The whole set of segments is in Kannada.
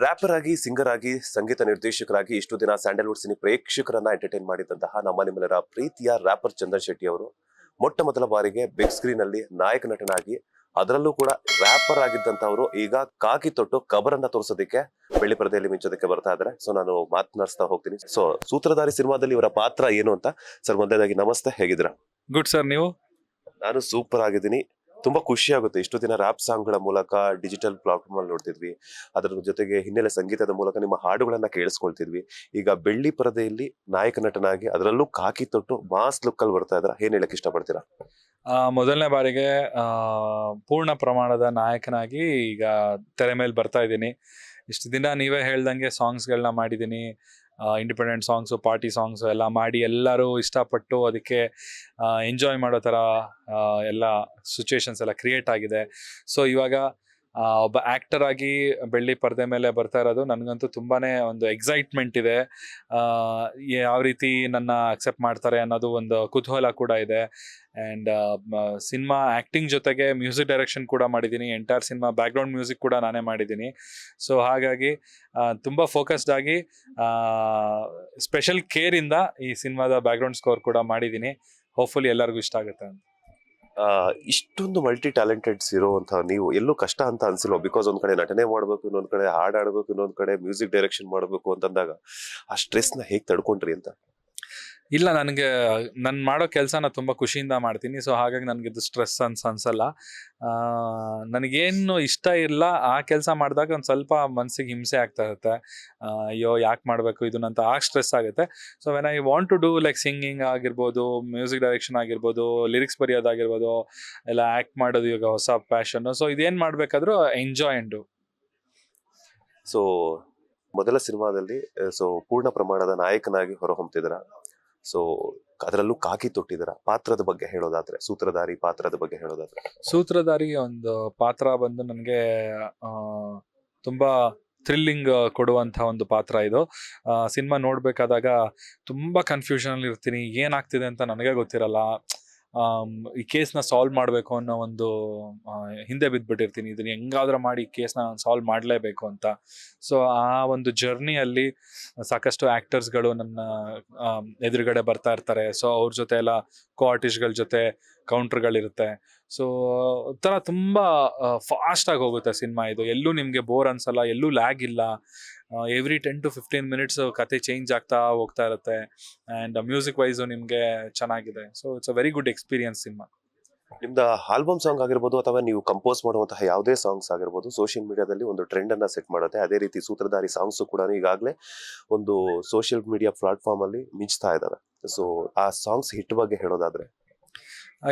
ರ್ಯಾಪರ್ ಆಗಿ, ಸಿಂಗರ್ ಆಗಿ, ಸಂಗೀತ ನಿರ್ದೇಶಕರಾಗಿ ಇಷ್ಟು ದಿನ ಸ್ಯಾಂಡಲ್ವುಡ್ ಸಿನಿ ಪ್ರೇಕ್ಷಕರನ್ನ ಎಂಟರ್ಟೈನ್ ಮಾಡಿದಂತಹ ನಿಮ್ಮೆಲ್ಲರ ಪ್ರೀತಿಯ ರ್ಯಾಪರ್ ಚಂದನ್ ಶೆಟ್ಟಿ ಅವರು ಮೊಟ್ಟ ಮೊದಲ ಬಾರಿಗೆ ಬಿಗ್ ಸ್ಕ್ರೀನ್ ಅಲ್ಲಿ ನಾಯಕ ನಟನಾಗಿ, ಅದರಲ್ಲೂ ಕೂಡ ರ್ಯಾಪರ್ ಆಗಿದ್ದಂತವರು ಈಗ ಕಾಕಿ ತೊಟ್ಟು ಕಬರನ್ನ ತೋರಿಸೋದಕ್ಕೆ ಬೆಳ್ಳಿ ಪರದೆಯಲ್ಲಿ ಮಿಂಚೋದಕ್ಕೆ ಬರ್ತಾ ಇದ್ದಾರೆ. ಸೊ ನಾನು ಮಾತನಾಡಿಸ್ತಾ ಹೋಗ್ತೀನಿ. ಸೊ ಸೂತ್ರಧಾರಿ ಸಿನಿಮಾದಲ್ಲಿ ಇವರ ಪಾತ್ರ ಏನು ಅಂತ. ಸರ್, ಮೊದಲನೇದಾಗಿ ನಮಸ್ತೆ, ಹೇಗಿದ್ದೀರಾ? ಗುಡ್ ಸರ್, ನೀವು? ನಾನು ಸೂಪರ್ ಆಗಿದ್ದೀನಿ. ತುಂಬಾ ಖುಷಿ ಆಗುತ್ತೆ. ಇಷ್ಟು ದಿನ ರ್ಯಾಪ್ ಸಾಂಗ್ ಗಳ ಮೂಲಕ ಡಿಜಿಟಲ್ ಪ್ಲಾಟ್ಫಾರ್ಮ್ ಅಲ್ಲಿ ನೋಡ್ತಿದ್ವಿ, ಅದರ ಜೊತೆಗೆ ಹಿನ್ನೆಲೆ ಸಂಗೀತದ ಮೂಲಕ ನಿಮ್ಮ ಹಾಡುಗಳನ್ನ ಕೇಳಿಸ್ಕೊಳ್ತಿದ್ವಿ. ಈಗ ಬೆಳ್ಳಿ ಪರದೆಯಲ್ಲಿ ನಾಯಕ ನಟನಾಗಿ, ಅದರಲ್ಲೂ ಕಾಕಿ ತೊಟ್ಟು ಮಾಸ್ ಲುಕ್ ಅಲ್ಲಿ ಬರ್ತಾ ಇದ್ರ. ಏನ್ ಹೇಳಕ್ ಇಷ್ಟಪಡ್ತೀರಾ? ಮೊದಲನೇ ಬಾರಿಗೆ ಪೂರ್ಣ ಪ್ರಮಾಣದ ನಾಯಕನಾಗಿ ಈಗ ತೆರೆ ಮೇಲೆ ಬರ್ತಾ ಇದ್ದೀನಿ. ಇಷ್ಟು ದಿನ ನೀವೇ ಹೇಳ್ದಂಗೆ ಸಾಂಗ್ಸ್ಗಳನ್ನ ಮಾಡಿದ್ದೀನಿ. ಇಂಡಿಪೆಂಡೆಂಟ್ ಸಾಂಗ್ಸು, ಪಾರ್ಟಿ ಸಾಂಗ್ಸು ಎಲ್ಲ ಮಾಡಿ ಎಲ್ಲರೂ ಇಷ್ಟಪಟ್ಟು ಅದಕ್ಕೆ ಎಂಜಾಯ್ ಮಾಡೋ ಥರ ಎಲ್ಲ ಸಿಚುವೇಶನ್ಸ್ ಎಲ್ಲ ಕ್ರಿಯೇಟ್ ಆಗಿದೆ. ಸೊ ಇವಾಗ ಒಬ್ಬ ಆ್ಯಕ್ಟರ್ ಆಗಿ ಬೆಳ್ಳಿ ಪರದೆ ಮೇಲೆ ಬರ್ತಾ ಇರೋದು ನನಗಂತೂ ತುಂಬಾ ಒಂದು ಎಕ್ಸೈಟ್ಮೆಂಟ್ ಇದೆ. ಯಾವ ರೀತಿ ನನ್ನ ಅಕ್ಸೆಪ್ಟ್ ಮಾಡ್ತಾರೆ ಅನ್ನೋದು ಒಂದು ಕುತೂಹಲ ಕೂಡ ಇದೆ. ಆ್ಯಂಡ್ ಸಿನಿಮಾ ಆ್ಯಕ್ಟಿಂಗ್ ಜೊತೆಗೆ ಮ್ಯೂಸಿಕ್ ಡೈರೆಕ್ಷನ್ ಕೂಡ ಮಾಡಿದ್ದೀನಿ. ಎಂಟೈರ್ ಸಿನಿಮಾ ಬ್ಯಾಕ್ಗ್ರೌಂಡ್ ಮ್ಯೂಸಿಕ್ ಕೂಡ ನಾನೇ ಮಾಡಿದ್ದೀನಿ. ಸೊ ಹಾಗಾಗಿ ತುಂಬ ಫೋಕಸ್ಡ್ ಆಗಿ ಸ್ಪೆಷಲ್ ಕೇರಿಂದ ಈ ಸಿನಿಮಾದ ಬ್ಯಾಕ್ಗ್ರೌಂಡ್ ಸ್ಕೋರ್ ಕೂಡ ಮಾಡಿದ್ದೀನಿ. ಹೋಪ್ಫುಲಿ ಎಲ್ಲರಿಗೂ ಇಷ್ಟ ಆಗುತ್ತೆ ಅಂತ. ಇಷ್ಟೊಂದು ಮಲ್ಟಿ ಟ್ಯಾಲೆಂಟೆಡ್ಸ್ ಇರುವಂತ ನೀವು ಎಲ್ಲೂ ಕಷ್ಟ ಅಂತ ಅನ್ಸಿಲ್ವ? ಬಿಕಾಸ್ ಒಂದ್ ಕಡೆ ನಟನೆ ಮಾಡ್ಬೇಕು, ಇನ್ನೊಂದ್ ಕಡೆ ಹಾಡಾಡ್ಬೇಕು, ಇನ್ನೊಂದ್ ಕಡೆ ಮ್ಯೂಸಿಕ್ ಡೈರೆಕ್ಷನ್ ಮಾಡ್ಬೇಕು ಅಂತಂದಾಗ ಆ ಸ್ಟ್ರೆಸ್ ನ ಹೇಗ್ ತಡ್ಕೊಂಡ್ರಿ ಅಂತ? ಇಲ್ಲ, ನನಗೆ ನಾನು ಮಾಡೋ ಕೆಲಸನ ತುಂಬ ಖುಷಿಯಿಂದ ಮಾಡ್ತೀನಿ. ಸೊ ಹಾಗಾಗಿ ನನಗೆ ಇದು ಸ್ಟ್ರೆಸ್ ಅನ್ಸಲ್ಲ. ನನಗೇನು ಇಷ್ಟ ಇಲ್ಲ ಆ ಕೆಲಸ ಮಾಡಿದಾಗ ಒಂದು ಸ್ವಲ್ಪ ಮನಸ್ಸಿಗೆ ಹಿಂಸೆ ಆಗ್ತಾ ಇರುತ್ತೆ. ಅಯ್ಯೋ ಯಾಕೆ ಮಾಡಬೇಕು ಇದನ್ನಂತ ಸ್ಟ್ರೆಸ್ ಆಗುತ್ತೆ. So when I want to do like singing ಆಗಿರ್ಬೋದು, ಮ್ಯೂಸಿಕ್ ಡೈರೆಕ್ಷನ್ ಆಗಿರ್ಬೋದು, ಲಿರಿಕ್ಸ್ ಬರೆಯೋದಾಗಿರ್ಬೋದು, ಎಲ್ಲ ಆ್ಯಕ್ಟ್ ಮಾಡೋದು ಈಗ ಹೊಸ ಪ್ಯಾಷನ್ನು. ಸೊ ಇದೇನು ಮಾಡಬೇಕಾದ್ರೂ ಎಂಜಾಯ್ ಅಂಡ್ ಡೂ. ಸೊ ಮೊದಲ ಸಿನಿಮಾದಲ್ಲಿ ಪೂರ್ಣ ಪ್ರಮಾಣದ ನಾಯಕನಾಗಿ ಹೊರಹೊಮ್ತಿದ್ರ. ಸೊ ಅದರಲ್ಲೂ ಕಾಕಿ ತೊಟ್ಟಿದ್ದೀರಾ. ಪಾತ್ರದ ಬಗ್ಗೆ ಹೇಳೋದಾದ್ರೆ, ಸೂತ್ರಧಾರಿ ಪಾತ್ರದ ಬಗ್ಗೆ ಹೇಳೋದಾದ್ರೆ? ಸೂತ್ರಧಾರಿ ಒಂದು ಪಾತ್ರ ಬಂದು ನನಗೆ ತುಂಬಾ ಥ್ರಿಲ್ಲಿಂಗ್ ಕೊಡುವಂಥ ಒಂದು ಪಾತ್ರ ಇದು. ಸಿನಿಮಾ ನೋಡ್ಬೇಕಾದಾಗ ತುಂಬಾ ಕನ್ಫ್ಯೂಷನ್ ಇರ್ತೀನಿ. ಏನಾಗ್ತಿದೆ ಅಂತ ನನಗೆ ಗೊತ್ತಿರಲ್ಲ. ಈ ಕೇಸ್ನ ಸಾಲ್ವ್ ಮಾಡಬೇಕು ಅನ್ನೋ ಒಂದು ಹಿಂದೆ ಬಿದ್ದುಬಿಟ್ಟಿರ್ತೀನಿ. ಇದನ್ನ ಹೆಂಗಾದ್ರೂ ಮಾಡಿ ಈ ಕೇಸ್ನ ಸಾಲ್ವ್ ಮಾಡಲೇಬೇಕು ಅಂತ. ಸೊ ಆ ಒಂದು ಜರ್ನಿಯಲ್ಲಿ ಸಾಕಷ್ಟು ಆ್ಯಕ್ಟರ್ಸ್ಗಳು ನನ್ನ ಎದುರುಗಡೆ ಬರ್ತಾ ಇರ್ತಾರೆ. ಸೊ ಅವ್ರ ಜೊತೆ ಎಲ್ಲ ಆರ್ಟಿಸ್ಟ್ಗಳ ಜೊತೆ ಕೌಂಟ್ರ್ಗಳಿರುತ್ತೆ. ಸೊ ಒಂಥರ ತುಂಬ ಫಾಸ್ಟಾಗಿ ಹೋಗುತ್ತೆ ಸಿನಿಮಾ ಇದು. ಎಲ್ಲೂ ನಿಮಗೆ ಬೋರ್ ಅನ್ಸಲ್ಲ, ಎಲ್ಲೂ ಲ್ಯಾಗ್ ಇಲ್ಲ. ಎವ್ರಿ 10 to 15 minutes ಕತೆ ಚೇಂಜ್ ಆಗ್ತಾ ಹೋಗ್ತಾ ಇರುತ್ತೆ. ಆ್ಯಂಡ್ ಮ್ಯೂಸಿಕ್ ವೈಸು ನಿಮಗೆ ಚೆನ್ನಾಗಿದೆ. So it's a very good experience cinema. ನಿಮ್ದ ಆಲ್ಬಮ್ ಸಾಂಗ್ ಆಗಿರ್ಬೋದು ಅಥವಾ ನೀವು ಕಂಪೋಸ್ ಮಾಡುವಂತಹ ಯಾವುದೇ ಸಾಂಗ್ಸ್ ಆಗಿರ್ಬೋದು, ಸೋಷಿಯಲ್ ಮೀಡಿಯಾದಲ್ಲಿ ಒಂದು ಟ್ರೆಂಡ್ ಅನ್ನ ಸೆಟ್ ಮಾಡುತ್ತೆ. ಅದೇ ರೀತಿ ಸೂತ್ರಧಾರಿ ಸಾಂಗ್ಸ್ ಕೂಡ ಈಗಾಗಲೇ ಒಂದು ಸೋಷಿಯಲ್ ಮೀಡಿಯಾ ಪ್ಲಾಟ್ಫಾರ್ಮ್ ಅಲ್ಲಿ ಮಿಂಚ್ತಾ ಇದಾವೆ. ಸೊ ಆ ಸಾಂಗ್ಸ್ ಹಿಟ್ ಬಗ್ಗೆ ಹೇಳೋದಾದ್ರೆ?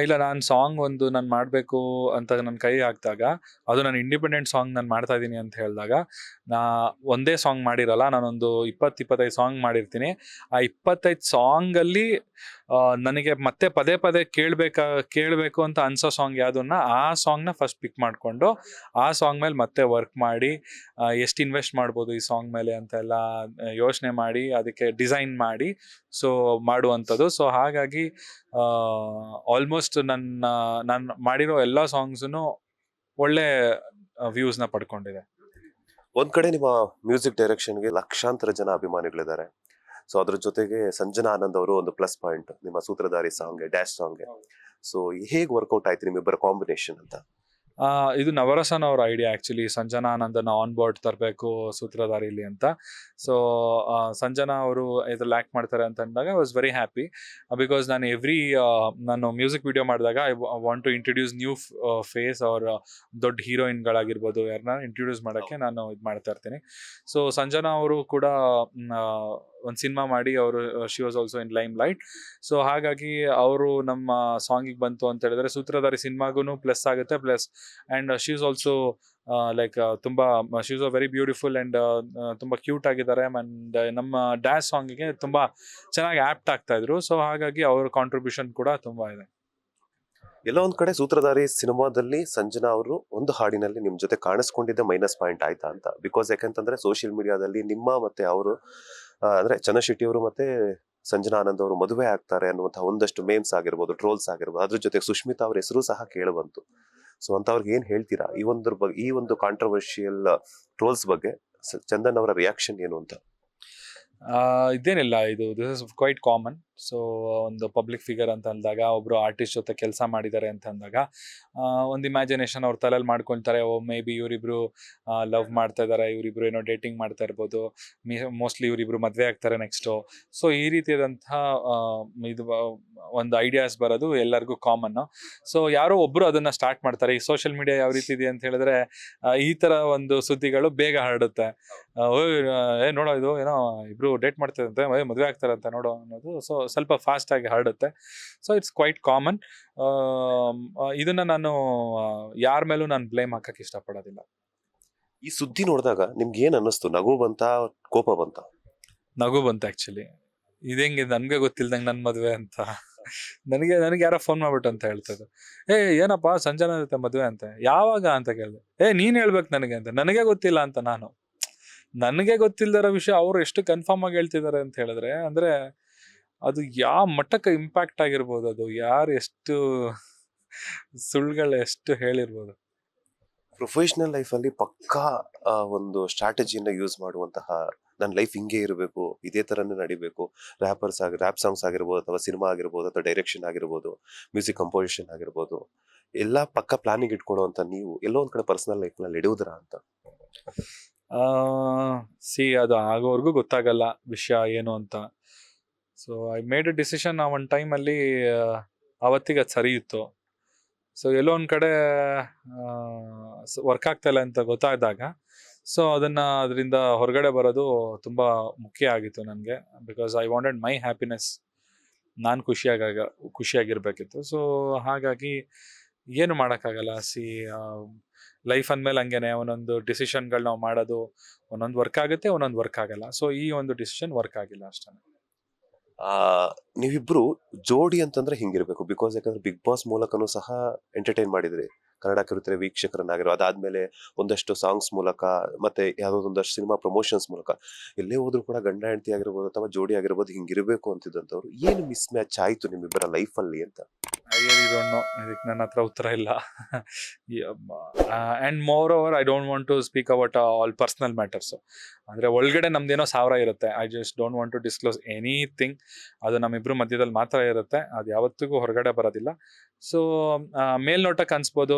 ಇಲ್ಲ, ನಾನು ಸಾಂಗ್ ಒಂದು ನಾನು ಮಾಡಬೇಕು ಅಂತ ನನ್ನ ಕೈ ಹಾಕಿದಾಗ, ಅದು ನಾನು ಇಂಡಿಪೆಂಡೆಂಟ್ ಸಾಂಗ್ ನಾನು ಮಾಡ್ತಾ ಇದ್ದೀನಿ ಅಂತ ಹೇಳಿದಾಗ, ನಾ ಒಂದೇ ಸಾಂಗ್ ಮಾಡಿರಲ್ಲ, ನಾನೊಂದು 20-25 ಸಾಂಗ್ ಮಾಡಿರ್ತೀನಿ. ಆ 25 ಸಾಂಗಲ್ಲಿ ನನಗೆ ಮತ್ತೆ ಪದೇ ಪದೇ ಕೇಳಬೇಕು ಅಂತ ಅನ್ಸೋ ಸಾಂಗ್ ಯಾವುದನ್ನ, ಆ ಸಾಂಗ್ನ ಫಸ್ಟ್ ಪಿಕ್ ಮಾಡಿಕೊಂಡು ಆ ಸಾಂಗ್ ಮೇಲೆ ಮತ್ತೆ ವರ್ಕ್ ಮಾಡಿ ಎಷ್ಟು ಇನ್ವೆಸ್ಟ್ ಮಾಡ್ಬೋದು ಈ ಸಾಂಗ್ ಮೇಲೆ ಅಂತೆಲ್ಲ ಯೋಚನೆ ಮಾಡಿ ಅದಕ್ಕೆ ಡಿಸೈನ್ ಮಾಡಿ ಸೊ ಮಾಡುವಂಥದ್ದು. ಸೊ ಹಾಗಾಗಿ ಆಲ್ಮೋಸ್ಟ್ ನಾನು ಮಾಡಿರೋ ಎಲ್ಲ ಸಾಂಗ್ಸೂ ಒಳ್ಳೆ ವ್ಯೂಸ್ನ ಪಡ್ಕೊಂಡಿದೆ. ಒಂದ್ ಕಡೆ ನಿಮ್ಮ ಮ್ಯೂಸಿಕ್ ಡೈರೆಕ್ಷನ್ಗೆ ಲಕ್ಷಾಂತರ ಜನ ಅಭಿಮಾನಿಗಳಿದ್ದಾರೆ. ಸೊ ಅದ್ರ ಜೊತೆಗೆ ಸಂಜನಾ ಆನಂದ್ ಅವರು ಒಂದು ಪ್ಲಸ್ ಪಾಯಿಂಟ್ ನಿಮ್ಮ ಸೂತ್ರಧಾರಿ ಸಾಂಗ್ಗೆ, ಡ್ಯಾಶ್ ಸಾಂಗ್ಗೆ. ಸೊ ಹೇಗ್ ವರ್ಕೌಟ್ ಆಯ್ತು ನಿಮ್ಮಿಬ್ಬರ ಕಾಂಬಿನೇಷನ್ ಅಂತ? ಇದು ನವರಸನ್ ಅವ್ರ ಐಡಿಯಾ ಆ್ಯಕ್ಚುಲಿ. ಸಂಜನಾ ಆನಂದನ ಆನ್ ಬೋರ್ಡ್ ತರಬೇಕು ಸೂತ್ರಧಾರಿಲಿ ಅಂತ. ಸೊ ಸಂಜನಾ ಅವರು ಇದ್ರಲ್ಲಿ ಆ್ಯಕ್ಟ್ ಮಾಡ್ತಾರೆ ಅಂತ ಅಂದಾಗ I was very happy. Because ನಾನು ಮ್ಯೂಸಿಕ್ ವಿಡಿಯೋ ಮಾಡಿದಾಗ I want to introduce new face ಅವ್ರ ದೊಡ್ಡ ಹೀರೋಯಿನ್ಗಳಾಗಿರ್ಬೋದು, ಯಾರನ್ನ ಇಂಟ್ರೊಡ್ಯೂಸ್ ಮಾಡೋಕ್ಕೆ ನಾನು ಇದು ಮಾಡ್ತಾ ಇರ್ತೀನಿ. ಸೊ ಸಂಜನಾ ಅವರು ಕೂಡ ಒಂದು ಸಿನಿಮಾ ಮಾಡಿ ಅವರು she was also in limelight. So ಹಾಗಾಗಿ ಅವರು ನಮ್ಮ ಸಾಂಗಿಗೆ ಬಂತು ಅಂತ ಹೇಳಿದ್ರೆ ಸೂತ್ರಧಾರಿ ಸಿನಿಮಾಗೂ ಪ್ಲಸ್ ಆಗುತ್ತೆ. Plus and she is also like ತುಂಬಾ she is a very beautiful and ತುಂಬ ಕ್ಯೂಟ್ ಆಗಿದ್ದಾರೆ. ಆ್ಯಂಡ್ ನಮ್ಮ ಡ್ಯಾನ್ಸ್ ಸಾಂಗಿಗೆ ತುಂಬ ಚೆನ್ನಾಗಿ ಆ್ಯಪ್ಟ್ ಆಗ್ತಾ ಇದ್ರು. ಸೊ ಹಾಗಾಗಿ ಅವ್ರ ಕಾಂಟ್ರಿಬ್ಯೂಷನ್ ಕೂಡ ತುಂಬ ಇದೆ. ಎಲ್ಲ ಒಂದ್ ಕಡೆ ಸೂತ್ರಧಾರಿ ಸಿನಿಮಾದಲ್ಲಿ ಸಂಜನಾ ಅವರು ಒಂದು ಹಾಡಿನಲ್ಲಿ ನಿಮ್ ಜೊತೆ ಕಾಣಿಸ್ಕೊಂಡಿದ್ದೆ ಮೈನಸ್ ಪಾಯಿಂಟ್ ಆಯ್ತಾ ಅಂತ? ಬಿಕಾಸ್ ಯಾಕಂತಂದ್ರೆ ಸೋಷಿಯಲ್ ಮೀಡಿಯಾದಲ್ಲಿ ನಿಮ್ಮ ಮತ್ತೆ ಅವರು ಅಂದ್ರೆ ಚಂದನ್ ಶೆಟ್ಟಿ ಅವರು ಮತ್ತೆ ಸಂಜನಾ ಆನಂದ್ ಅವರು ಮದುವೆ ಆಗ್ತಾರೆ ಅನ್ನುವಂತಹ ಒಂದಷ್ಟು ಮೇಮ್ಸ್ ಆಗಿರ್ಬೋದು, ಟ್ರೋಲ್ಸ್ ಆಗಿರ್ಬೋದು, ಅದ್ರ ಜೊತೆ ಸುಷ್ಮಿತಾ ಅವ್ರ ಹೆಸರು ಸಹ ಕೇಳಬಂತು. ಸೊ ಅಂತವ್ರಿಗೆ ಏನ್ ಹೇಳ್ತೀರಾ ಈ ಒಂದು ಕಾಂಟ್ರವರ್ಷಿಯಲ್ ಟ್ರೋಲ್ಸ್ ಬಗ್ಗೆ? ಚಂದನ್ ಅವರ ರಿಯಾಕ್ಷನ್ ಏನು ಅಂತ? ಇದೇನಿಲ್ಲ, this is quite common. So ಒಂದು ಪಬ್ಲಿಕ್ ಫಿಗರ್ ಅಂತ ಅಂದಾಗ, ಒಬ್ರು ಆರ್ಟಿಸ್ಟ್ ಜೊತೆ ಕೆಲಸ ಮಾಡಿದ್ದಾರೆ ಅಂತ ಅಂದಾಗ, ಒಂದು ಇಮ್ಯಾಜಿನೇಷನ್ ಅವ್ರ ತಲೆಯಲ್ಲಿ ಮಾಡ್ಕೊಳ್ತಾರೆ. ಮೇ ಬಿ ಇವರಿಬ್ರು ಲವ್ ಮಾಡ್ತಾ ಇದ್ದಾರೆ, ಇವರಿಬ್ರು ಏನೋ ಡೇಟಿಂಗ್ ಮಾಡ್ತಾ ಇರ್ಬೋದು, ಮೋಸ್ಟ್ಲಿ ಇವರಿಬ್ರು ಮದುವೆ ಆಗ್ತಾರೆ ನೆಕ್ಸ್ಟು. ಸೊ ಈ ರೀತಿಯಾದಂತಹ ಇದು ಒಂದು ಐಡಿಯಾಸ್ ಬರೋದು ಎಲ್ಲರಿಗೂ ಕಾಮನ್ನು. ಸೊ ಯಾರೋ ಒಬ್ರು ಅದನ್ನ ಸ್ಟಾರ್ಟ್ ಮಾಡ್ತಾರೆ. ಈ ಸೋಷಿಯಲ್ ಮೀಡಿಯಾ ಯಾವ ರೀತಿ ಇದೆ ಅಂತ ಹೇಳಿದ್ರೆ, ಈ ತರ ಒಂದು ಸುದ್ದಿಗಳು ಬೇಗ ಹರಡುತ್ತೆ. ನೋಡೋ ಇದು ಏನೋ ಇಬ್ರು ಡೇಟ್ ಮಾಡ್ತಾರಂತೆ, ಮದುವೆ ಆಗ್ತಾರಂತೆ ನೋಡೋ ಅನ್ನೋದು ಸೊ ಸ್ವಲ್ಪ ಫಾಸ್ಟ್ ಆಗಿ ಹರಡುತ್ತೆ. So it's quite common. ಇದನ್ನ ನಾನು ಯಾರ ಮೇಲೂ ನಾನು ಬ್ಲೇಮ್ ಹಾಕಕ್ ಇಷ್ಟಪಡೋದಿಲ್ಲ. ಈ ಸುದ್ದಿ ನೋಡಿದಾಗ ನಿಮ್ಗೆ ಏನ್ ಅನ್ನಿಸ್ತು? ನಗು ಬಂತ, ಕೋಪ ಬಂತ? ನಗು ಬಂತು ಆಕ್ಚುಲಿ. ಇದೇಂಗೆ ನನ್ಗೆ ಗೊತ್ತಿಲ್ದಂಗೆ ನನ್ ಮದ್ವೆ ಅಂತ ನನಗೆ ಯಾರೋ ಫೋನ್ ಮಾಡ್ಬಿಟ್ಟು ಅಂತ ಹೇಳ್ತದ್ದು. ಏನಪ್ಪಾ ಸಂಜನಾ ಜೊತೆ ಮದ್ವೆ ಅಂತೆ, ಯಾವಾಗ ಅಂತ ಕೇಳಿದೆ. ನೀನ್ ಹೇಳ್ಬೇಕು ನನಗೆ ಅಂತ. ನನಗೆ ಗೊತ್ತಿಲ್ಲ ಅಂತ ನಾನು. ನನಗೆ ಗೊತ್ತಿಲ್ದಿರೋ ವಿಷಯ ಅವ್ರು ಎಷ್ಟು ಕನ್ಫರ್ಮ್ ಆಗಿ ಹೇಳ್ತಿದ್ದಾರೆ ಅಂತ ಹೇಳಿದ್ರೆ, ಅಂದ್ರೆ ಅದು ಯಾವ ಮಟ್ಟಕ್ಕೆ ಇಂಪ್ಯಾಕ್ಟ್ ಆಗಿರ್ಬೋದು, ಅದು ಯಾರು ಎಷ್ಟು ಸುಳ್ಳುಗಳು ಎಷ್ಟು ಹೇಳಿರ್ಬೋದು. ಪ್ರೊಫೆಷನಲ್ ಲೈಫಲ್ಲಿ ಪಕ್ಕಾ ಒಂದು ಸ್ಟ್ರಾಟಜಿಯನ್ನ ಯೂಸ್ ಮಾಡುವಂತಹ, ನನ್ನ ಲೈಫ್ ಹಿಂಗೆ ಇರಬೇಕು, ಇದೇ ತರನೇ ನಡಿಬೇಕು, ರ್ಯಾಪ್ ಸಾಂಗ್ಸ್ ಆಗಿರ್ಬೋದು, ಅಥವಾ ಸಿನಿಮಾ ಆಗಿರ್ಬೋದು, ಅಥವಾ ಡೈರೆಕ್ಷನ್ ಆಗಿರ್ಬೋದು, ಮ್ಯೂಸಿಕ್ ಕಂಪೋಸಿಷನ್ ಆಗಿರ್ಬೋದು, ಎಲ್ಲ ಪಕ್ಕ ಪ್ಲಾನಿಂಗ್ ಇಟ್ಕೊಳ್ಳುವಂತ ನೀವು ಎಲ್ಲೋ ಒಂದ್ ಕಡೆ ಪರ್ಸನಲ್ ಲೈಫ್ ನಲ್ಲಿ ನಡೆಯುವುದರ ಅಂತ? ಅದು ಆಗೋವರೆಗೂ ಗೊತ್ತಾಗಲ್ಲ ವಿಷಯ ಏನು ಅಂತ. So I made a decision. ಆ ಒಂದು ಟೈಮಲ್ಲಿ ಅವತ್ತಿಗೆ ಅದು ಸರಿ ಇತ್ತು. ಸೊ ಎಲ್ಲೋ ಒಂದು ಕಡೆ ವರ್ಕ್ ಆಗ್ತಾ ಇಲ್ಲ ಅಂತ ಗೊತ್ತಾದಾಗ, ಸೊ ಅದರಿಂದ ಹೊರಗಡೆ ಬರೋದು ತುಂಬ ಮುಖ್ಯ ಆಗಿತ್ತು ನನಗೆ. Because I wanted my happiness. ನಾನು ಖುಷಿಯಾಗಿರ್ಬೇಕಿತ್ತು. ಸೊ ಹಾಗಾಗಿ ಏನು ಮಾಡೋಕ್ಕಾಗಲ್ಲ. ಲೈಫ್ ಅಂದಮೇಲೆ ಹಂಗೇನೆ, ಒಂದೊಂದು ಡಿಸಿಷನ್ಗಳು ನಾವು ಮಾಡೋದು, ಒಂದೊಂದು ವರ್ಕ್ ಆಗುತ್ತೆ, ಒಂದೊಂದು ವರ್ಕ್ ಆಗಲ್ಲ. ಸೊ ಈ ಒಂದು ಡಿಸಿಷನ್ ವರ್ಕ್ ಆಗಿಲ್ಲ ಅಷ್ಟೇ. ನೀವಿಬ್ರು ಜೋಡಿ ಅಂತಂದ್ರೆ ಹಿಂಗಿರ್ಬೇಕು. ಬಿಕಾಸ್ ಯಾಕಂದ್ರೆ ಬಿಗ್ ಬಾಸ್ ಮೂಲಕನೂ ಸಹ ಎಂಟರ್ಟೈನ್ ಮಾಡಿದ್ರಿ ಕನ್ನಡ ಕಿರುತೆರೆ ವೀಕ್ಷಕರನ್ನಾಗಿರೋ, ಅದಾದ್ಮೇಲೆ ಒಂದಷ್ಟು ಸಾಂಗ್ಸ್ ಮೂಲಕ, ಮತ್ತೆ ಯಾವ್ದೋ ಒಂದಷ್ಟು ಸಿನಿಮಾ ಪ್ರಮೋಷನ್ಸ್ ಮೂಲಕ, ಎಲ್ಲೇ ಹೋದ್ರು ಕೂಡ ಗಂಡ ಹೆಂಡತಿ ಆಗಿರ್ಬೋದು ಅಥವಾ ಜೋಡಿ ಆಗಿರ್ಬೋದು ಹಿಂಗಿರ್ಬೇಕು ಅಂತಿದ್ದಂಥವ್ರು. ಏನು ಮಿಸ್ ಮ್ಯಾಚ್ ಆಯ್ತು ನಿಮ್ಮಿಬ್ಬರ ಲೈಫ್ ಅಲ್ಲಿ ಅಂತ? I really don't know. ಇದಕ್ಕೆ ನನ್ನ ಹತ್ರ ಉತ್ತರ ಇಲ್ಲ. And moreover I don't want to speak about all personal matters. ಅಂದ್ರೆ ಒಳಗಡೆ ನಮ್ದೇನೋ 1000 ಇರುತ್ತೆ. I just don't want to disclose anything. ಅದು ನಮ್ಮಿಬ್ರು ಮಧ್ಯದಲ್ಲಿ ಮಾತ್ರ ಇರುತ್ತೆ, ಅದು ಯಾವತ್ತಿಗೂ ಹೊರಗಡೆ ಬರೋದಿಲ್ಲ. ಸೊ ಮೇಲ್ನೋಟಕ್ಕೆ ಅನ್ಸ್ಬೋದು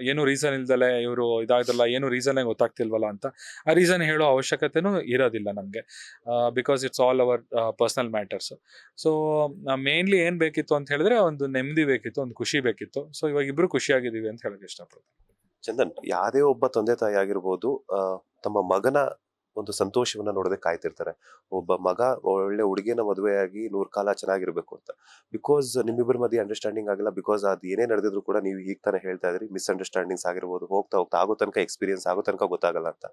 ಏನು ರೀಸನ್ ಇಲ್ದಲೆ ಇವರು ಇದಾಗಲ್ಲ, ಏನು ರೀಸನ್ನೇ ಗೊತ್ತಾಗ್ತಿಲ್ವಲ್ಲ ಅಂತ. ಆ ರೀಸನ್ ಹೇಳೋ ಅವಶ್ಯಕತೆನೂ ಇರೋದಿಲ್ಲ ನಮಗೆ, because it's all our personal matters. So mainly ಏನ್ ಬೇಕಿತ್ತು ಅಂತ ಹೇಳಿದ್ರೆ, ಒಂದು ನೆಮ್ಮದಿ ಬೇಕಿತ್ತು, ಒಂದು ಖುಷಿ ಬೇಕಿತ್ತು. ಸೊ ಇವಾಗ ಇಬ್ರು ಖುಷಿಯಾಗಿದ್ದೀವಿ ಅಂತ ಹೇಳಕ್ ಇಷ್ಟಪಡ್ತೀನಿ. ಚಂದನ್, ಯಾವುದೇ ಒಬ್ಬ ತಂದೆ ತಾಯಿ ಆಗಿರ್ಬೋದು ತಮ್ಮ ಮಗನ ಒಂದು ಸಂತೋಷವನ್ನ ನೋಡದೆ ಕಾಯ್ತಿರ್ತಾರೆ. ಒಬ್ಬ ಮಗ ಒಳ್ಳೆ ಹುಡುಗಿನ ಮದುವೆಯಾಗಿ 100 ಕಾಲ ಚೆನ್ನಾಗಿರ್ಬೇಕು ಅಂತ. ಬಿಕಾಸ್ ನಿಮ್ಮಿಬ್ಬರ ಮಧ್ಯೆ ಅಂಡರ್ಸ್ಟ್ಯಾಂಡಿಂಗ್ ಆಗಿಲ್ಲ. ಬಿಕಾಸ್ ಅದು ಏನೇ ನಡೆದಿದ್ರು ಕೂಡ ನೀವು ಈಗ ತಾನೇ ಹೇಳ್ತಾ ಇದ್ರಿ, ಮಿಸ್ಅಂಡರ್ಸ್ಟ್ಯಾಂಡಿಂಗ್ಸ್ ಆಗಿರ್ಬೋದು, ಹೋಗ್ತಾ ಆಗೋ ತನಕ ಎಕ್ಸ್ಪೀರಿಯನ್ಸ್ ಆಗೋ ತನಕ ಗೊತ್ತಾಗಲ್ಲ ಅಂತ.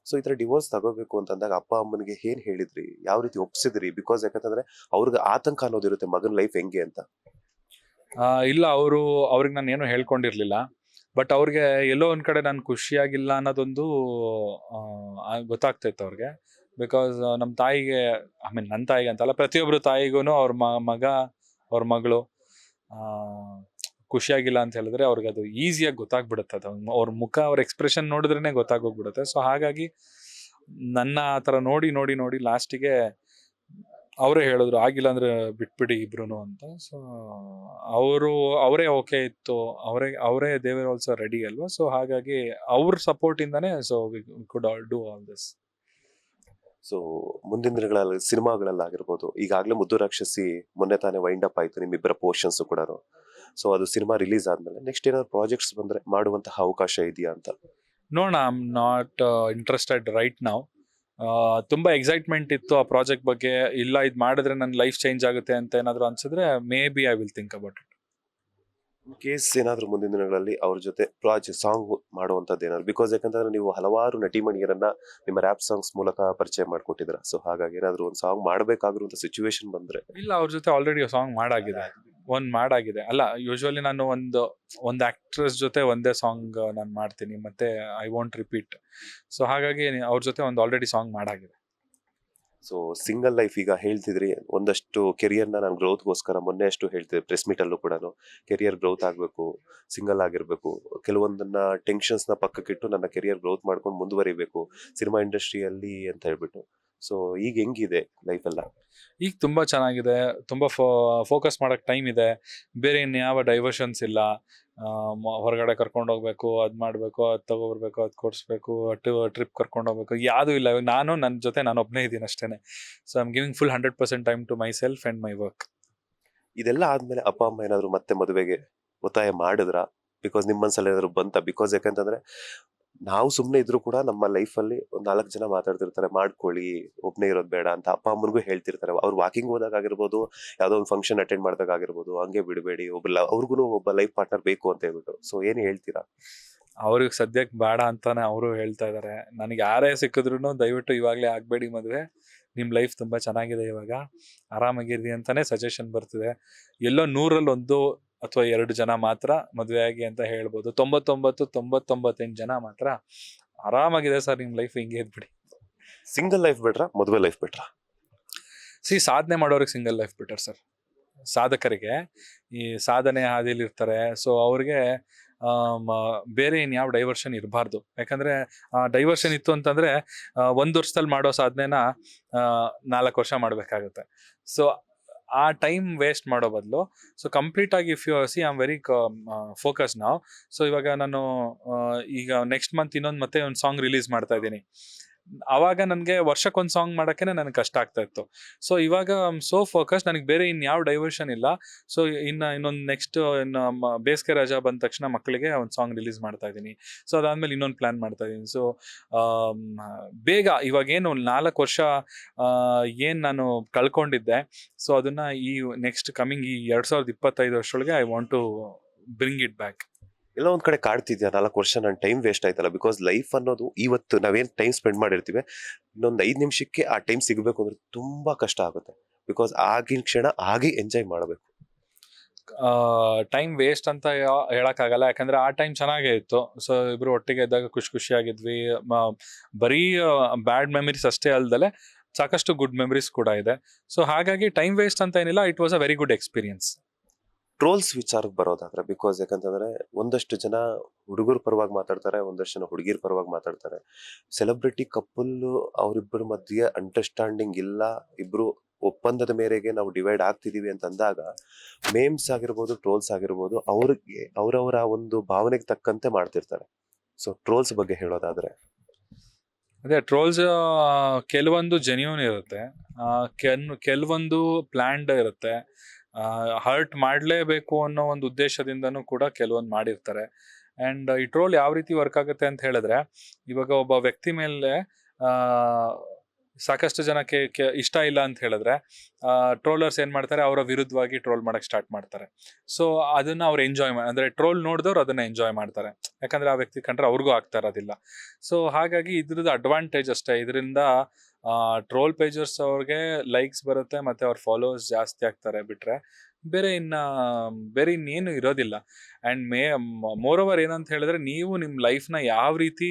ಸೊ ಈ ತರ ಡಿವೋರ್ಸ್ ತಗೋಬೇಕು ಅಂತಂದಾಗ ಅಪ್ಪ ಅಮ್ಮನಿಗೆ ಏನ್ ಹೇಳಿದ್ರಿ, ಯಾವ ರೀತಿ ಒಪ್ಸಿದ್ರಿ? ಬಿಕಾಸ್ ಯಾಕಂತಂದ್ರೆ ಅವ್ರಿಗೆ ಆತಂಕ ಅನ್ನೋದಿರುತ್ತೆ ಮಗನ ಲೈಫ್ ಹೆಂಗೆ ಅಂತ. ಇಲ್ಲ, ಅವ್ರಿಗೆ ನಾನು ಏನು ಹೇಳ್ಕೊಂಡಿರ್ಲಿಲ್ಲ. ಬಟ್ ಅವ್ರಿಗೆ ಎಲ್ಲೋ ಒಂದ್ ಕಡೆ ನಾನು ಖುಷಿಯಾಗಿಲ್ಲ ಅನ್ನೋದೊಂದು ಗೊತ್ತಾಗ್ತಾ ಇತ್ತು ಅವ್ರಿಗೆ. ಬಿಕಾಸ್ ನಮ್ಮ ತಾಯಿಗೆ, ನನ್ನ ತಾಯಿಗೆ ಅಂತಲ್ಲ, ಪ್ರತಿಯೊಬ್ರು ತಾಯಿಗೂ ಅವ್ರ ಮಗ ಅವ್ರ ಮಗಳು ಖುಷಿಯಾಗಿಲ್ಲ ಅಂತ ಹೇಳಿದ್ರೆ ಅವ್ರಿಗೆ ಅದು ಈಸಿಯಾಗಿ ಗೊತ್ತಾಗ್ಬಿಡುತ್ತೆ. ಅದು ಅವ್ರ ಮುಖ, ಅವ್ರ ಎಕ್ಸ್ಪ್ರೆಷನ್ ನೋಡಿದ್ರೇನೆ ಗೊತ್ತಾಗೋಗ್ಬಿಡುತ್ತೆ. ಸೊ ಹಾಗಾಗಿ ನನ್ನ ಆ ಥರ ನೋಡಿ ಲಾಸ್ಟಿಗೆ ಅವರೇ ಹೇಳಿದ್ರು, ಆಗಿಲ್ಲ ಅಂದ್ರೆ ಬಿಟ್ಬಿಡಿ ಇಬ್ರು ಅಂತ. ಸೊ ಅವರೇ ಓಕೆ ಇತ್ತು, ಅವರೇ ದೇ ವರ್ ಆಲ್ಸೋ ರೆಡಿ ಅಲ್ವಾ. ಸೊ ಹಾಗಾಗಿ ಅವ್ರ ಸಪೋರ್ಟ್ ಇಂದಾನೆ so we could do all this. So ಮುಂದಿನ ದಿನಗಳಲ್ಲಿ ಸಿನಿಮಾಗಳಲ್ಲಾಗಿರ್ಬೋದು, ಈಗಾಗಲೇ ಮುದ್ದು ರಾಕ್ಷಸಿ ಮೊನ್ನೆ ತಾನೇ ವೈಂಡ್ ಅಪ್ ಆಯ್ತು ನಿಮ್ಮಿಬ್ಬರ ಪೋರ್ಷನ್ಸ್ ಕೂಡ. ಸೊ ಅದು ಸಿನಿಮಾ ರಿಲೀಸ್ ಆದ್ಮೇಲೆ ನೆಕ್ಸ್ಟ್ ಏನಾದ್ರು ಪ್ರಾಜೆಕ್ಟ್ಸ್ ಬಂದ್ರೆ ಮಾಡುವಂತಹ ಅವಕಾಶ ಇದೆಯಾ ಅಂತ? ನೋಡೋಣ. I am not interested right now. ತುಂಬಾ ಎಕ್ಸೈಟ್ಮೆಂಟ್ ಇತ್ತು ಆ ಪ್ರಾಜೆಕ್ಟ್ ಬಗ್ಗೆ. ಇಲ್ಲ, ಇದು ಮಾಡಿದ್ರೆ ನನ್ನ ಲೈಫ್ ಚೇಂಜ್ ಆಗುತ್ತೆ ಅಂತ ಏನಾದ್ರು ಅನ್ಸಿದ್ರೆ may be I will think about it. In case ಏನಾದ್ರು ಮುಂದಿನ ದಿನಗಳಲ್ಲಿ ಅವ್ರ ಜೊತೆ ಪ್ರಾಜೆಕ್ಟ್ ಸಾಂಗ್ ಮಾಡುವಂತದ್ದು ಏನಾದ್ರು, ಬಿಕಾಸ್ ಯಾಕಂತಂದ್ರೆ ನೀವು ಹಲವಾರು ನಟಿಮಣಿಯರನ್ನ ನಿಮ್ಮ ರ್ಯಾಪ್ ಸಾಂಗ್ಸ್ ಮೂಲಕ ಪರಿಚಯ ಮಾಡ್ಕೊಟ್ಟಿದ್ರ. ಸೊ ಹಾಗಾಗಿ ಏನಾದ್ರು ಒಂದು ಸಾಂಗ್ ಮಾಡ್ಬೇಕಾಗಿರುವಂತ ಸಿಚುವೇಶನ್ ಬಂದ್ರೆ? ಇಲ್ಲ, ಅವ್ರ ಜೊತೆ ಆಲ್ರೆಡಿ ಸಾಂಗ್ ಮಾಡಾಗಿದೆ. ಅಲ್ಲ, ಯೂಶುವಲಿ ನಾನು ಒಂದು ಆಕ್ಟ್ರೆಸ್ ಜೊತೆ ಒಂದೇ ಸಾಂಗ್ ನಾನು ಮಾಡ್ತೀನಿ, ಮತ್ತೆ ಐ ವಾಂಟ್ ರಿಪೀಟ್. ಸೊ ಹಾಗಾಗಿ ಅವ್ರ ಜೊತೆ ಆಲ್ರೆಡಿ ಸಾಂಗ್ ಮಾಡಾಗಿದೆ. ಸೊ ಸಿಂಗಲ್ ಲೈಫ್ ಈಗ ಹೇಳ್ತಿದ್ರಿ, ಒಂದಷ್ಟು ಕೆರಿಯರ್ನ ನಾನು ಗ್ರೋತ್ಗೋಸ್ಕರ ಮೊನ್ನೆ ಅಷ್ಟು ಹೇಳ್ತಿದ್ದೆ ಪ್ರೆಸ್ ಮೀಟಲ್ಲೂ ಕೂಡ, ಕೆರಿಯರ್ ಗ್ರೋತ್ ಆಗಬೇಕು, ಸಿಂಗಲ್ ಆಗಿರಬೇಕು, ಕೆಲವೊಂದನ್ನ ಟೆನ್ಷನ್ಸ್ನ ಪಕ್ಕಕ್ಕಿಟ್ಟು ನನ್ನ ಕೆರಿಯರ್ ಗ್ರೋತ್ ಮಾಡ್ಕೊಂಡು ಮುಂದುವರಿಬೇಕು ಸಿನಿಮಾ ಇಂಡಸ್ಟ್ರಿಯಲ್ಲಿ ಅಂತ ಹೇಳ್ಬಿಟ್ಟು. ಸೊ ಈಗ ಹೆಂಗಿದೆ ಲೈಫ್ ಎಲ್ಲ? ಈಗ ತುಂಬ ಚೆನ್ನಾಗಿದೆ, ತುಂಬ ಫೋಕಸ್ ಮಾಡೋಕ್ಕೆ ಟೈಮ್ ಇದೆ, ಬೇರೆ ಇನ್ಯಾವ ಡೈವರ್ಷನ್ಸ್ ಇಲ್ಲ. ಹೊರಗಡೆ ಕರ್ಕೊಂಡು ಹೋಗ್ಬೇಕು, ಅದು ಮಾಡಬೇಕು, ಅದು ತಗೊಬರ್ಬೇಕು, ಅದು ಕೊಡಿಸ್ಬೇಕು, ಟ್ರಿಪ್ ಕರ್ಕೊಂಡು ಹೋಗ್ಬೇಕು, ಯಾವುದೂ ಇಲ್ಲ. ಇವಾಗ ನಾನು ನನ್ನ ಜೊತೆ ನಾನು ಒಬ್ಬನೇ ಇದ್ದೀನಿ ಅಷ್ಟೇ. So I am giving full 100% time to myself and my work. ಇದೆಲ್ಲ ಆದ್ಮೇಲೆ ಅಪ್ಪ ಅಮ್ಮ ಏನಾದ್ರು ಮತ್ತೆ ಮದುವೆಗೆ ಒತ್ತಾಯ ಮಾಡಿದ್ರ? ಬಿಕಾಸ್ ನಿಮ್ಮ ಮನ್ಸಲ್ಲಿ ಏನಾದ್ರು ಬಂತ? ಬಿಕಾಸ್ ಯಾಕಂತಂದ್ರೆ ನಾವು ಸುಮ್ಮನೆ ಇದ್ರು ಕೂಡ ನಮ್ಮ ಲೈಫಲ್ಲಿ ಒಂದು 4 ಜನ ಮಾತಾಡ್ತಿರ್ತಾರೆ, ಮಾಡ್ಕೊಳ್ಳಿ, ಒಬ್ಬನೇ ಇರೋದು ಬೇಡ ಅಂತ ಅಪ್ಪ ಅಮ್ಮನಿಗೂ ಹೇಳ್ತಿರ್ತಾರೆ. ಅವ್ರು ವಾಕಿಂಗ್ ಹೋದಾಗ ಆಗಿರ್ಬೋದು, ಯಾವುದೋ ಒಂದು ಫಂಕ್ಷನ್ ಅಟೆಂಡ್ ಮಾಡಿದಾಗ ಆಗಿರ್ಬೋದು, ಹಂಗೆ ಬಿಡಬೇಡಿ, ಅವ್ರಿಗೂ ಒಬ್ಬ ಲೈಫ್ ಪಾರ್ಟ್ನರ್ ಬೇಕು ಅಂತ ಹೇಳ್ಬಿಟ್ಟು. ಸೊ ಏನು ಹೇಳ್ತೀರಾ? ಅವ್ರಿಗೆ ಸದ್ಯಕ್ಕೆ ಬೇಡ ಅಂತಾನೆ ಅವರು ಹೇಳ್ತಾ ಇದ್ದಾರೆ. ನನಗೆ ಯಾರೇ ಸಿಕ್ಕಿದ್ರು ದಯವಿಟ್ಟು ಇವಾಗಲೇ ಆಗಬೇಡಿ ಮದುವೆ, ನಿಮ್ಮ ಲೈಫ್ ತುಂಬ ಚೆನ್ನಾಗಿದೆ, ಇವಾಗ ಆರಾಮಾಗಿರಿ ಅಂತಾನೆ ಸಜೆಷನ್ ಬರ್ತಿದೆ. ಎಲ್ಲೋ 100ರಲ್ಲಿ 1 ಅಥವಾ 2 ಜನ ಮಾತ್ರ ಮದುವೆ ಆಗಿ ಅಂತ ಹೇಳ್ಬೋದು. 99 ಜನ ಮಾತ್ರ ಆರಾಮಾಗಿದೆ ಸರ್, ನಿಮ್ಮ ಲೈಫ್ ಹಿಂಗೆ ಇದ್ಬಿಡಿ. ಸಿಂಗಲ್ ಲೈಫ್ ಬೆಟ್ರಾ, ಮದುವೆ ಲೈಫ್ ಬೆಟ್ರಾ? ಸಾಧನೆ ಮಾಡೋರಿಗೆ ಸಿಂಗಲ್ ಲೈಫ್ ಬೆಟರ್ ಸರ್. ಸಾಧಕರಿಗೆ, ಈ ಸಾಧನೆ ಹಾದಿಲಿ ಇರ್ತಾರೆ, ಸೊ ಅವ್ರಿಗೆ ಬೇರೆ ಇನ್ಯಾವ ಡೈವರ್ಷನ್ ಇರಬಾರ್ದು. ಯಾಕಂದ್ರೆ ಡೈವರ್ಷನ್ ಇತ್ತು ಅಂತಂದ್ರೆ 1 ವರ್ಷದಲ್ಲಿ ಮಾಡೋ ಸಾಧನೆನ 4 ವರ್ಷ ಮಾಡ್ಬೇಕಾಗುತ್ತೆ. ಸೊ ಆ ಟೈಮ್ ವೇಸ್ಟ್ ಮಾಡೋ ಬದಲು, ಸೊ ಕಂಪ್ಲೀಟ್ ಆಗಿ if U C I am very focus ನಾವು. ಸೊ ಇವಾಗ ನಾನು ಈಗ ನೆಕ್ಸ್ಟ್ ಮಂತ್ ಮತ್ತೆ ಒಂದು ಸಾಂಗ್ ರಿಲೀಸ್ ಮಾಡ್ತಾ ಇದ್ದೀನಿ. ಅವಾಗ ನನಗೆ ವರ್ಷಕ್ಕೊಂದು ಸಾಂಗ್ ಮಾಡೋಕ್ಕೆ ನನಗೆ ಕಷ್ಟ ಆಗ್ತಾ ಇತ್ತು. ಸೊ ಇವಾಗ ಸೋ ಫೋಕಸ್, ನನಗೆ ಬೇರೆ ಇನ್ಯಾವ ಡೈವರ್ಷನ್ ಇಲ್ಲ. ಸೊ ಇನ್ನೊಂದು ನೆಕ್ಸ್ಟ್ ಬೇಸಿಗೆ ರಜಾ ಬಂದ ತಕ್ಷಣ ಮಕ್ಕಳಿಗೆ ಒಂದು ಸಾಂಗ್ ರಿಲೀಸ್ ಮಾಡ್ತಾ ಇದ್ದೀನಿ. ಸೊ ಅದಾದ್ಮೇಲೆ ಇನ್ನೊಂದು ಪ್ಲಾನ್ ಮಾಡ್ತಾ ಇದ್ದೀನಿ. ಸೊ ಬೇಗ ಇವಾಗೇನು 4 ವರ್ಷ ಏನು ನಾನು ಕಳ್ಕೊಂಡಿದ್ದೆ, ಸೊ ಅದನ್ನ ಈ ನೆಕ್ಸ್ಟ್ ಕಮಿಂಗ್ ಈ 2025 ವರ್ಷದೊಳಗೆ I want to bring it back. ಎಲ್ಲ ಒಂದ್ ಕಡೆ ಕಾಡ್ತಿದ್ಯಾ 4 ವರ್ಷ ನನ್ನ ಟೈಮ್ ವೇಸ್ಟ್ ಆಯ್ತಲ್ಲ? ಬಿಕಾಸ್ ಲೈಫ್ ಅನ್ನೋದು ಇವತ್ತು ನಾವೇನ್ ಟೈಮ್ ಸ್ಪೆಂಡ್ ಮಾಡಿರ್ತೀವಿ, ಇನ್ನೊಂದು 5 ನಿಮಿಷಕ್ಕೆ ಆ ಟೈಮ್ ಸಿಗಬೇಕು ಅಂದ್ರೆ ತುಂಬಾ ಕಷ್ಟ ಆಗುತ್ತೆ. ಬಿಕಾಸ್ ಆಗಿನ ಕ್ಷಣ ಹಾಗೆ ಎಂಜಾಯ್ ಮಾಡಬೇಕು. ಟೈಮ್ ವೇಸ್ಟ್ ಅಂತ ಹೇಳಕ್ಕಾಗಲ್ಲ, ಯಾಕಂದ್ರೆ ಆ ಟೈಮ್ ಚೆನ್ನಾಗೇ ಇತ್ತು. ಸೊ ಇಬ್ರು ಒಟ್ಟಿಗೆ ಇದ್ದಾಗ ಖುಷಿಯಾಗಿದ್ವಿ. ಬರೀ ಬ್ಯಾಡ್ ಮೆಮರೀಸ್ ಅಷ್ಟೇ ಅಲ್ದಲೆ ಸಾಕಷ್ಟು ಗುಡ್ ಮೆಮರೀಸ್ ಕೂಡ ಇದೆ. ಸೊ ಹಾಗಾಗಿ ಟೈಮ್ ವೇಸ್ಟ್ ಅಂತ ಏನಿಲ್ಲ, it was a very good experience. Trolls ವಿಚಾರಕ್ಕೆ ಬರೋದಾದ್ರೆ, ಬಿಕಾಸ್ ಯಾಕಂತಂದ್ರೆ ಒಂದಷ್ಟು ಜನ ಹುಡುಗರ ಪರವಾಗಿ ಮಾತಾಡ್ತಾರೆ, ಒಂದಷ್ಟು ಜನ ಹುಡುಗಿರ ಪರವಾಗಿ ಮಾತಾಡ್ತಾರೆ. ಸೆಲೆಬ್ರಿಟಿ ಕಪಲ್ ಅವರಿಬ್ಬರ ಮಧ್ಯೆ ಅಂಡರ್ಸ್ಟ್ಯಾಂಡಿಂಗ್ ಇಲ್ಲ, ಇಬ್ರು ಒಪ್ಪಂದದ ಮೇರೆಗೆ ನಾವು ಡಿವೈಡ್ ಆಗ್ತಿದೀವಿ ಅಂತ ಅಂದಾಗ ಮೇಮ್ಸ್ ಆಗಿರ್ಬೋದು, ಟ್ರೋಲ್ಸ್ ಆಗಿರ್ಬೋದು, ಅವ್ರಿಗೆ ಅವರವರ ಒಂದು ಭಾವನೆಗೆ ತಕ್ಕಂತೆ ಮಾಡ್ತಿರ್ತಾರೆ. ಸೊ ಟ್ರೋಲ್ಸ್ ಬಗ್ಗೆ ಹೇಳೋದಾದ್ರೆ, ಅದೇ ಟ್ರೋಲ್ಸ್ ಕೆಲವೊಂದು ಜೆನ್ಯೂನ್ ಇರುತ್ತೆ, ಕೆಲವೊಂದು ಪ್ಲಾನ್ಡ್ ಇರುತ್ತೆ. ಹರ್ಟ್ ಮಾಡಲೇಬೇಕು ಅನ್ನೋ ಒಂದು ಉದ್ದೇಶದಿಂದನೂ ಕೂಡ ಕೆಲವೊಂದು ಮಾಡಿರ್ತಾರೆ. ಆ್ಯಂಡ್ ಈ ಟ್ರೋಲ್ ಯಾವ ರೀತಿ ವರ್ಕ್ ಆಗುತ್ತೆ ಅಂತ ಹೇಳಿದ್ರೆ, ಇವಾಗ ಒಬ್ಬ ವ್ಯಕ್ತಿ ಮೇಲೆ ಸಾಕಷ್ಟು ಜನಕ್ಕೆ ಇಷ್ಟ ಇಲ್ಲ ಅಂತ ಹೇಳಿದ್ರೆ, ಟ್ರೋಲರ್ಸ್ ಏನು ಮಾಡ್ತಾರೆ, ಅವರ ವಿರುದ್ಧವಾಗಿ ಟ್ರೋಲ್ ಮಾಡಕ್ಕೆ ಸ್ಟಾರ್ಟ್ ಮಾಡ್ತಾರೆ. ಸೊ ಅದನ್ನ ಅವ್ರು ಎಂಜಾಯ್ ಅಂದರೆ ಟ್ರೋಲ್ ನೋಡಿದವ್ರು ಅದನ್ನ ಎಂಜಾಯ್ ಮಾಡ್ತಾರೆ, ಯಾಕಂದ್ರೆ ಆ ವ್ಯಕ್ತಿ ಕಂಡ್ರೆ ಅವ್ರಿಗೂ ಆಗ್ತಾ ಇರೋದಿಲ್ಲ. ಸೊ ಹಾಗಾಗಿ ಇದ್ರದ್ದು ಅಡ್ವಾಂಟೇಜ್ ಅಷ್ಟೇ. ಇದರಿಂದ ಟ್ರೋಲ್ ಪೇಜರ್ಸ್ ಅವ್ರಿಗೆ ಲೈಕ್ಸ್ ಬರುತ್ತೆ, ಮತ್ತೆ ಅವ್ರ ಫಾಲೋವರ್ಸ್ ಜಾಸ್ತಿ ಆಗ್ತಾರೆ, ಬಿಟ್ರೆ ಬೇರೆ ಇನ್ನೇನು ಇರೋದಿಲ್ಲ. ಆ್ಯಂಡ್ ಮೋರ್ ಓವರ್ ಏನಂತ ಹೇಳಿದ್ರೆ, ನೀವು ನಿಮ್ಮ ಲೈಫ್ನ ಯಾವ ರೀತಿ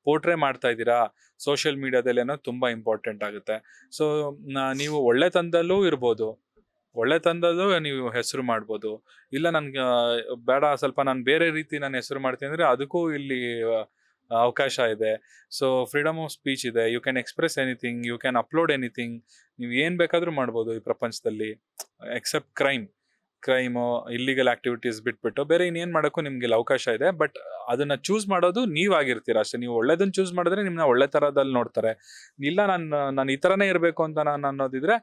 ಪೋರ್ಟ್ರೇ ಮಾಡ್ತಾ ಇದ್ದೀರಾ ಸೋಷಿಯಲ್ ಮೀಡಿಯಾದಲ್ಲಿ ಅನ್ನೋದು ತುಂಬ ಇಂಪಾರ್ಟೆಂಟ್ ಆಗುತ್ತೆ. ಸೊ ನೀವು ಒಳ್ಳೆತನದಲ್ಲೂ ಇರ್ಬೋದು, ಒಳ್ಳೆತನದಲ್ಲೂ ನೀವು ಹೆಸರು ಮಾಡ್ಬೋದು. ಇಲ್ಲ ನನ್ಗೆ ಬೇಡ, ಸ್ವಲ್ಪ ನಾನು ಬೇರೆ ರೀತಿ ನಾನು ಹೆಸರು ಮಾಡ್ತೀನಿ ಅಂದರೆ ಅದಕ್ಕೂ ಇಲ್ಲಿ ಅವಕಾಶ ಇದೆ. ಸೊ ಫ್ರೀಡಮ್ ಆಫ್ ಸ್ಪೀಚ್ ಇದೆ, you can express anything, you can upload anything. ನೀವು ಏನು ಬೇಕಾದರೂ ಮಾಡ್ಬೋದು ಈ ಪ್ರಪಂಚದಲ್ಲಿ, ಎಕ್ಸೆಪ್ಟ್ ಕ್ರೈಮು, ಇಲ್ಲಿಗಲ್ ಆಕ್ಟಿವಿಟೀಸ್ ಬಿಟ್ಬಿಟ್ಟು ಬೇರೆ ಇನ್ನೇನು ಮಾಡೋಕ್ಕೂ ನಿಮ್ಗೆ ಅವಕಾಶ ಇದೆ. ಬಟ್ ಅದನ್ನ ಚೂಸ್ ಮಾಡೋದು ನೀವಾಗಿರ್ತೀರ ಅಷ್ಟೇ. ನೀವು ಒಳ್ಳೇದನ್ನ ಚೂಸ್ ಮಾಡಿದ್ರೆ ನಿಮ್ಮನ್ನ ಒಳ್ಳೆ ಥರದಲ್ಲಿ ನೋಡ್ತಾರೆ. ಇಲ್ಲ ನಾನು ಈ ಥರನೇ ಇರಬೇಕು ಅಂತ ನಾನು ಅನ್ನೋದಿದ್ರೆ,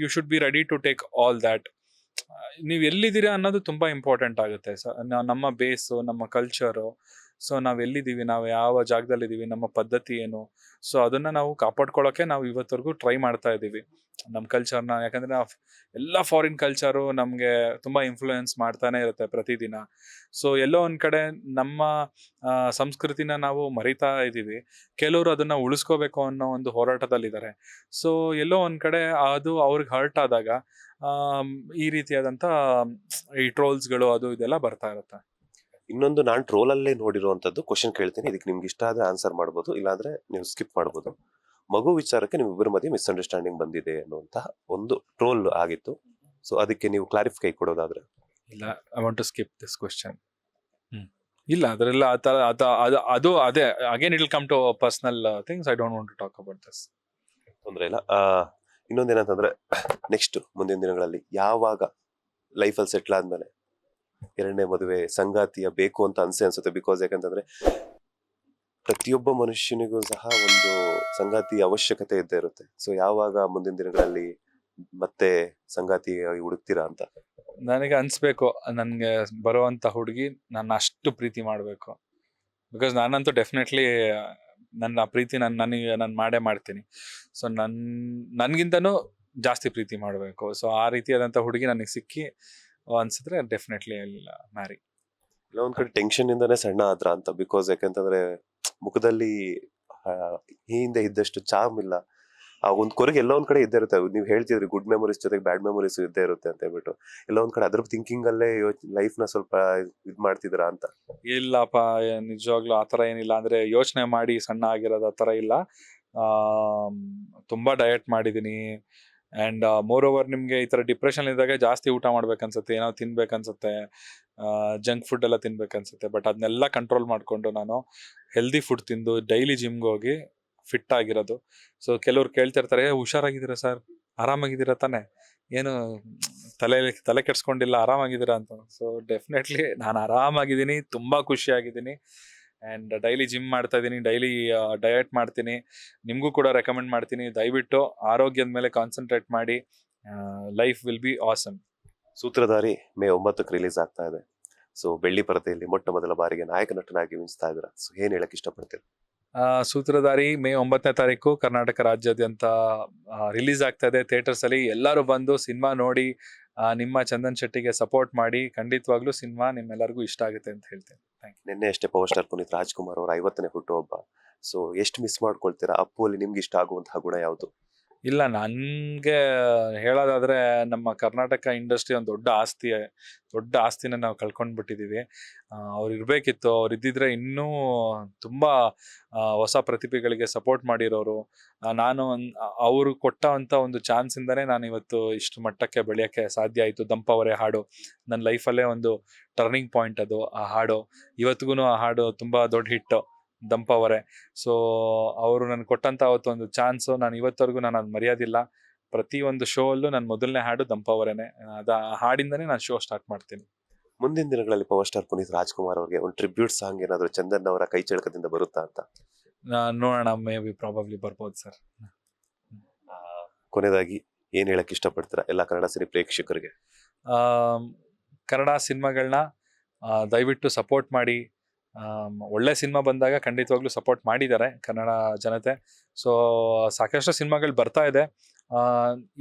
you should be ready to take all that. ನೀವು ಎಲ್ಲಿದ್ದೀರಾ ಅನ್ನೋದು ತುಂಬ ಇಂಪಾರ್ಟೆಂಟ್ ಆಗುತ್ತೆ. ನಮ್ಮ ಬೇಸು, ನಮ್ಮ ಕಲ್ಚರು, ಸೊ ನಾವು ಎಲ್ಲಿದ್ದೀವಿ, ನಾವು ಯಾವ ಜಾಗದಲ್ಲಿದ್ದೀವಿ, ನಮ್ಮ ಪದ್ಧತಿ ಏನು, ಸೊ ಅದನ್ನು ನಾವು ಕಾಪಾಡ್ಕೊಳ್ಳೋಕ್ಕೆ ನಾವು ಇವತ್ತವರೆಗೂ ಟ್ರೈ ಮಾಡ್ತಾ ಇದ್ದೀವಿ ನಮ್ಮ ಕಲ್ಚರ್ನ. ಯಾಕಂದರೆ ಎಲ್ಲ ಫಾರಿನ್ ಕಲ್ಚರು ನಮಗೆ ತುಂಬ ಇನ್ಫ್ಲೂಯೆನ್ಸ್ ಮಾಡ್ತಾನೆ ಇರುತ್ತೆ ಪ್ರತಿದಿನ. ಸೊ ಎಲ್ಲೋ ಒಂದು ಕಡೆ ನಮ್ಮ ಸಂಸ್ಕೃತಿನ ನಾವು ಮರಿತಾ ಇದ್ದೀವಿ, ಕೆಲವರು ಅದನ್ನು ಉಳಿಸ್ಕೋಬೇಕು ಅನ್ನೋ ಒಂದು ಹೋರಾಟದಲ್ಲಿದ್ದಾರೆ. ಸೊ ಎಲ್ಲೋ ಒಂದು ಕಡೆ ಅದು ಅವ್ರಿಗೆ ಹರ್ಟ್ ಆದಾಗ ಈ ರೀತಿಯಾದಂಥ ಈ ಟ್ರೋಲ್ಸ್ಗಳು ಅದು ಇದೆಲ್ಲ ಬರ್ತಾ ಇರುತ್ತೆ. ಇನ್ನೊಂದು ನಾನು ಟ್ರೋಲ್ ಅಲ್ಲೇ ನೋಡಿರುವಂತದ್ದು ಕ್ವಶನ್ ಕೇಳ್ತೀನಿ, ಇದಕ್ಕೆ ನಿಮ್ಗೆ ಇಷ್ಟ ಆದ್ರೆ ಆನ್ಸರ್ ಮಾಡ್ಬೋದು, ಇಲ್ಲಾಂದ್ರೆ ನೀವು ಸ್ಕಿಪ್ ಮಾಡ್ಬೋದು. ಮಗು ವಿಚಾರಕ್ಕೆ ನಿಮ್ಮಿಬ್ಬರ ಮಧ್ಯೆ ಮಿಸ್ಅಂಡರ್ಸ್ಟ್ಯಾಂಡಿಂಗ್ ಬಂದಿದೆ ಅನ್ನುವಂತಹ ಒಂದು ಟ್ರೋಲ್ ಆಗಿತ್ತು. ಸೊ ಅದಕ್ಕೆ ನೀವು ಕ್ಲಾರಿಫೈ ಕೊಡೋದಾದ್ರೆ. ಇಲ್ಲ, I want to skip this question. ಇಲ್ಲ, ಅದರೆಲ್ಲ ಆ ಥರ ಅದು ಅದೇ again it will come to personal things. I don't want to talk about this. ತೊಂದರೆ ಇಲ್ಲ. ಇನ್ನೊಂದೇನಂತಂದ್ರೆ ನೆಕ್ಸ್ಟ್ ಮುಂದಿನ ದಿನಗಳಲ್ಲಿ ಯಾವಾಗ ಲೈಫಲ್ಲಿ ಸೆಟ್ಲ್ ಆದ್ಮೇಲೆ ಎರಡನೇ ಮದುವೆ ಸಂಗಾತಿಯ ಬೇಕು ಅಂತ ಅನ್ಸುತ್ತೆ. ಬಿಕಾಸ್ ಯಾಕಂತಂದ್ರೆ ಪ್ರತಿಯೊಬ್ಬ ಮನುಷ್ಯನಿಗೂ ಸಹ ಒಂದು ಸಂಗಾತಿ ಅವಶ್ಯಕತೆ ಇದ್ದೇ ಇರುತ್ತೆ. ಸೊ ಯಾವಾಗ ಮುಂದಿನ ದಿನಗಳಲ್ಲಿ ಮತ್ತೆ ಸಂಗಾತಿ ಹುಡುಕ್ತೀರಾ ಅಂತ? ನನಗೆ ಅನ್ಸ್ಬೇಕು, ನನಗೆ ಬರುವಂತ ಹುಡುಗಿ ನನ್ನ ಅಷ್ಟು ಪ್ರೀತಿ ಮಾಡಬೇಕು. ಬಿಕಾಸ್ ನಾನಂತೂ ಡೆಫಿನೆಟ್ಲಿ ನನ್ನ ಪ್ರೀತಿ ನಾನು ಮಾಡೇ ಮಾಡ್ತೀನಿ. ಸೊ ನನ್ಗಿಂತನೂ ಜಾಸ್ತಿ ಪ್ರೀತಿ ಮಾಡಬೇಕು. ಸೊ ಆ ರೀತಿಯಾದಂಥ ಹುಡುಗಿ ನನಗೆ ಸಿಕ್ಕಿ ಅನ್ಸಿದ್ರೆ ಡೆಫಿನೆಟ್ಲಿ ಮ್ಯಾರಿ. ಇಲ್ಲ ಒಂದ್ ಕಡೆ ಟೆನ್ಷನ್ ಇಂದಾನೆ ಸಣ್ಣ ಆದ್ರ ಅಂತ. ಬಿಕಾಸ್ ಯಾಕಂತಂದ್ರೆ ಮುಖದಲ್ಲಿ ಹಿಂದೆ ಇದ್ದಷ್ಟು ಚಾಮ್ ಇಲ್ಲ. ಆ ಒಂದ್ ಕೊರಗೆ ಎಲ್ಲ ಒಂದ್ ಕಡೆ ಇದ್ದೇ ಇರುತ್ತೆ. ನೀವು ಹೇಳ್ತಿದ್ರಿ ಗುಡ್ ಮೆಮೊರೀಸ್ ಜೊತೆಗೆ ಬ್ಯಾಡ್ ಮೆಮೊರೀಸ್ ಇದ್ದೇ ಇರುತ್ತೆ ಅಂತ ಹೇಳ್ಬಿಟ್ಟು, ಎಲ್ಲ ಒಂದ್ ಕಡೆ ಅದ್ರ ಥಿಂಕಿಂಗ್ ಅಲ್ಲೇ ಲೈಫ್ ನ ಸ್ವಲ್ಪ ಇದ್ ಮಾಡ್ತಿದ್ರ ಅಂತ. ಇಲ್ಲಪ್ಪ, ನಿಜವಾಗ್ಲೂ ಆ ಥರ ಏನಿಲ್ಲ. ಅಂದ್ರೆ ಯೋಚನೆ ಮಾಡಿ ಸಣ್ಣ ಆಗಿರೋದು ಆ ಥರ ಇಲ್ಲ. ತುಂಬಾ ಡಯಟ್ ಮಾಡಿದೀನಿ. ಅಂಡ್ ಮೋರ್ ಓವರ್ ನಿಮ್ಗೆ ಈ ತರ ಡಿಪ್ರೆಷನ್ ಇದ್ದಾಗ ಜಾಸ್ತಿ ಊಟ ಮಾಡ್ಬೇಕನ್ಸುತ್ತೆ, ಏನೋ ತಿನ್ಬೇಕನ್ಸುತ್ತೆ, ಜಂಕ್ ಫುಡ್ ಎಲ್ಲ ತಿನ್ಬೇಕನ್ಸುತ್ತೆ. ಬಟ್ ಅದನ್ನೆಲ್ಲ ಕಂಟ್ರೋಲ್ ಮಾಡ್ಕೊಂಡು ನಾನು ಹೆಲ್ದಿ ಫುಡ್ ತಿಂದು ಡೈಲಿ ಜಿಮ್ಗೆ ಹೋಗಿ ಫಿಟ್ ಆಗಿರೋದು. ಸೊ ಕೆಲವ್ರು ಕೇಳ್ತಿರ್ತಾರೆ, ಹುಷಾರಾಗಿದ್ದೀರಾ ಸರ್, ಆರಾಮಾಗಿದ್ದೀರಾ ತಾನೆ, ಏನು ತಲೆ ಕೆಡ್ಸ್ಕೊಂಡಿಲ್ಲ, ಆರಾಮಾಗಿದ್ದೀರಾ ಅಂತ. ಸೊ ಡೆಫಿನೆಟ್ಲಿ ನಾನು ಆರಾಮಾಗಿದ್ದೀನಿ, ತುಂಬಾ ಖುಷಿಯಾಗಿದ್ದೀನಿ. ಆ್ಯಂಡ್ ಡೈಲಿ ಜಿಮ್ ಮಾಡ್ತಾ ಇದ್ದೀನಿ, ಡೈಲಿ ಡಯಟ್ ಮಾಡ್ತೀನಿ. ನಿಮಗೂ ಕೂಡ ರೆಕಮೆಂಡ್ ಮಾಡ್ತೀನಿ, ದಯವಿಟ್ಟು ಆರೋಗ್ಯದ ಮೇಲೆ ಕಾನ್ಸಂಟ್ರೇಟ್ ಮಾಡಿ. Life will be awesome. Sutradhari May 9ಕ್ಕೆ ರಿಲೀಸ್ ಆಗ್ತಾ ಇದೆ. ಸೊ ಬೆಳ್ಳಿ ಪರದೆಯಲ್ಲಿ ಮೊಟ್ಟ ಮೊದಲ ಬಾರಿಗೆ ನಾಯಕ ನಟನಾಗಿ ಮಿಂಚ್ತಾ ಇದ್ದೀರಾ. ಸೊ ಏನ್ ಹೇಳಕ್ ಇಷ್ಟಪಡ್ತೀರಾ? ಸೂತ್ರಧಾರಿ ಮೇ 9ನೇ ತಾರೀಕು ಕರ್ನಾಟಕ ರಾಜ್ಯಾದ್ಯಂತ ರಿಲೀಸ್ ಆಗ್ತಾ ಇದೆ. ಥಿಯೇಟರ್ಸ್ ಅಲ್ಲಿ ಎಲ್ಲರೂ ಬಂದು ಸಿನಿಮಾ ನೋಡಿ ನಿಮ್ಮ ಚಂದನ್ ಶೆಟ್ಟಿಗೆ ಸಪೋರ್ಟ್ ಮಾಡಿ. ಖಂಡಿತವಾಗ್ಲೂ ಸಿನಿಮಾ ನಿಮ್ಮೆಲ್ಲರಿಗೂ ಇಷ್ಟ ಆಗುತ್ತೆ ಅಂತ ಹೇಳ್ತೇನೆ. ನಿನ್ನೆ ಅಷ್ಟೇ ಪವರ್ ಸ್ಟಾರ್ ಪುನೀತ್ ರಾಜ್ಕುಮಾರ್ ಅವರ 50ನೇ ಹುಟ್ಟುಹಬ್ಬ. ಸೊ ಎಷ್ಟು ಮಿಸ್ ಮಾಡ್ಕೊಳ್ತೀರಾ? ಅಪ್ಪು ಅಲ್ಲಿ ನಿಮ್ಗೆ ಇಷ್ಟ ಆಗುವಂತಹ ಗುಣ ಯಾವುದು? ಇಲ್ಲ, ನನ್ಗೆ ಹೇಳೋದಾದ್ರೆ ನಮ್ಮ ಕರ್ನಾಟಕ ಇಂಡಸ್ಟ್ರಿ ಒಂದು ದೊಡ್ಡ ಆಸ್ತಿನ ನಾವು ಕಳ್ಕೊಂಡ್ಬಿಟ್ಟಿದೀವಿ. ಅವ್ರು ಇರ್ಬೇಕಿತ್ತು. ಅವ್ರು ಇದ್ದಿದ್ರೆ ಇನ್ನೂ ತುಂಬಾ ಹೊಸ ಪ್ರತಿಭೆಗಳಿಗೆ ಸಪೋರ್ಟ್ ಮಾಡಿರೋರು. ನಾನು ಅವರು ಕೊಟ್ಟಂತ ಒಂದು ಚಾನ್ಸ್ ಇಂದಾನೆ ನಾನು ಇವತ್ತು ಇಷ್ಟು ಮಟ್ಟಕ್ಕೆ ಬೆಳೆಯಕ್ಕೆ ಸಾಧ್ಯ ಆಯ್ತು. ದಂಪವರೇ ಹಾಡು ನನ್ನ ಲೈಫಲ್ಲೇ ಒಂದು ಟರ್ನಿಂಗ್ ಪಾಯಿಂಟ್. ಅದು ಆ ಹಾಡು ಇವತ್ತಿಗೂ ಆ ಹಾಡು ತುಂಬಾ ದೊಡ್ಡ ಹಿಟ್, ದಂಪವರೇ. ಸೊ ಅವರು ನನ್ಗೆ ಕೊಟ್ಟಂತ ಅವತ್ತು ಒಂದು ಚಾನ್ಸು ನಾನು ಇವತ್ತವರೆಗೂ ನಾನು ಅದು ಮರೆಯೋದಿಲ್ಲ. ಪ್ರತಿ ಒಂದು ಶೋ ಅಲ್ಲೂ ನನ್ನ ಮೊದಲನೇ ಹಾಡು ದಂಪವರೇನೆ. ಆ ಹಾಡಿಂದನೇ ನಾನು ಶೋ ಸ್ಟಾರ್ಟ್ ಮಾಡ್ತೀನಿ. ಮುಂದಿನ ದಿನಗಳಲ್ಲಿ ಪವರ್ ಸ್ಟಾರ್ ಪುನೀತ್ ರಾಜ್ಕುಮಾರ್ ಅವರಿಗೆ ಒಂದು ಟ್ರಿಬ್ಯೂಟ್ ಸಾಂಗ್ ಏನಾದ್ರು ಚಂದನ್ ಅವರ ಕೈ ಚಳಕದಿಂದ ಬರುತ್ತಾ ಅಂತ? ನೋಡೋಣ, ಮೇ ಬಿ ಪ್ರಾಬಬ್ಲಿ ಬರ್ಬೋದು ಸರ್. ಕೊನೆಯದಾಗಿ ಏನ್ ಹೇಳಕ್ ಇಷ್ಟಪಡ್ತೀರಾ ಎಲ್ಲ ಕನ್ನಡ ಸಿನಿ ಪ್ರೇಕ್ಷಕರಿಗೆ? ಕನ್ನಡ ಸಿನಿಮಾಗಳನ್ನ ದಯವಿಟ್ಟು ಸಪೋರ್ಟ್ ಮಾಡಿ. ಒಳ್ಳೆ ಸಿನಿಮಾ ಬಂದಾಗ ಖಂಡಿತವಾಗ್ಲೂ ಸಪೋರ್ಟ್ ಮಾಡಿದ್ದಾರೆ ಕನ್ನಡ ಜನತೆ. ಸೊ ಸಾಕಷ್ಟು ಸಿನಿಮಾಗಳು ಬರ್ತಾ ಇದೆ.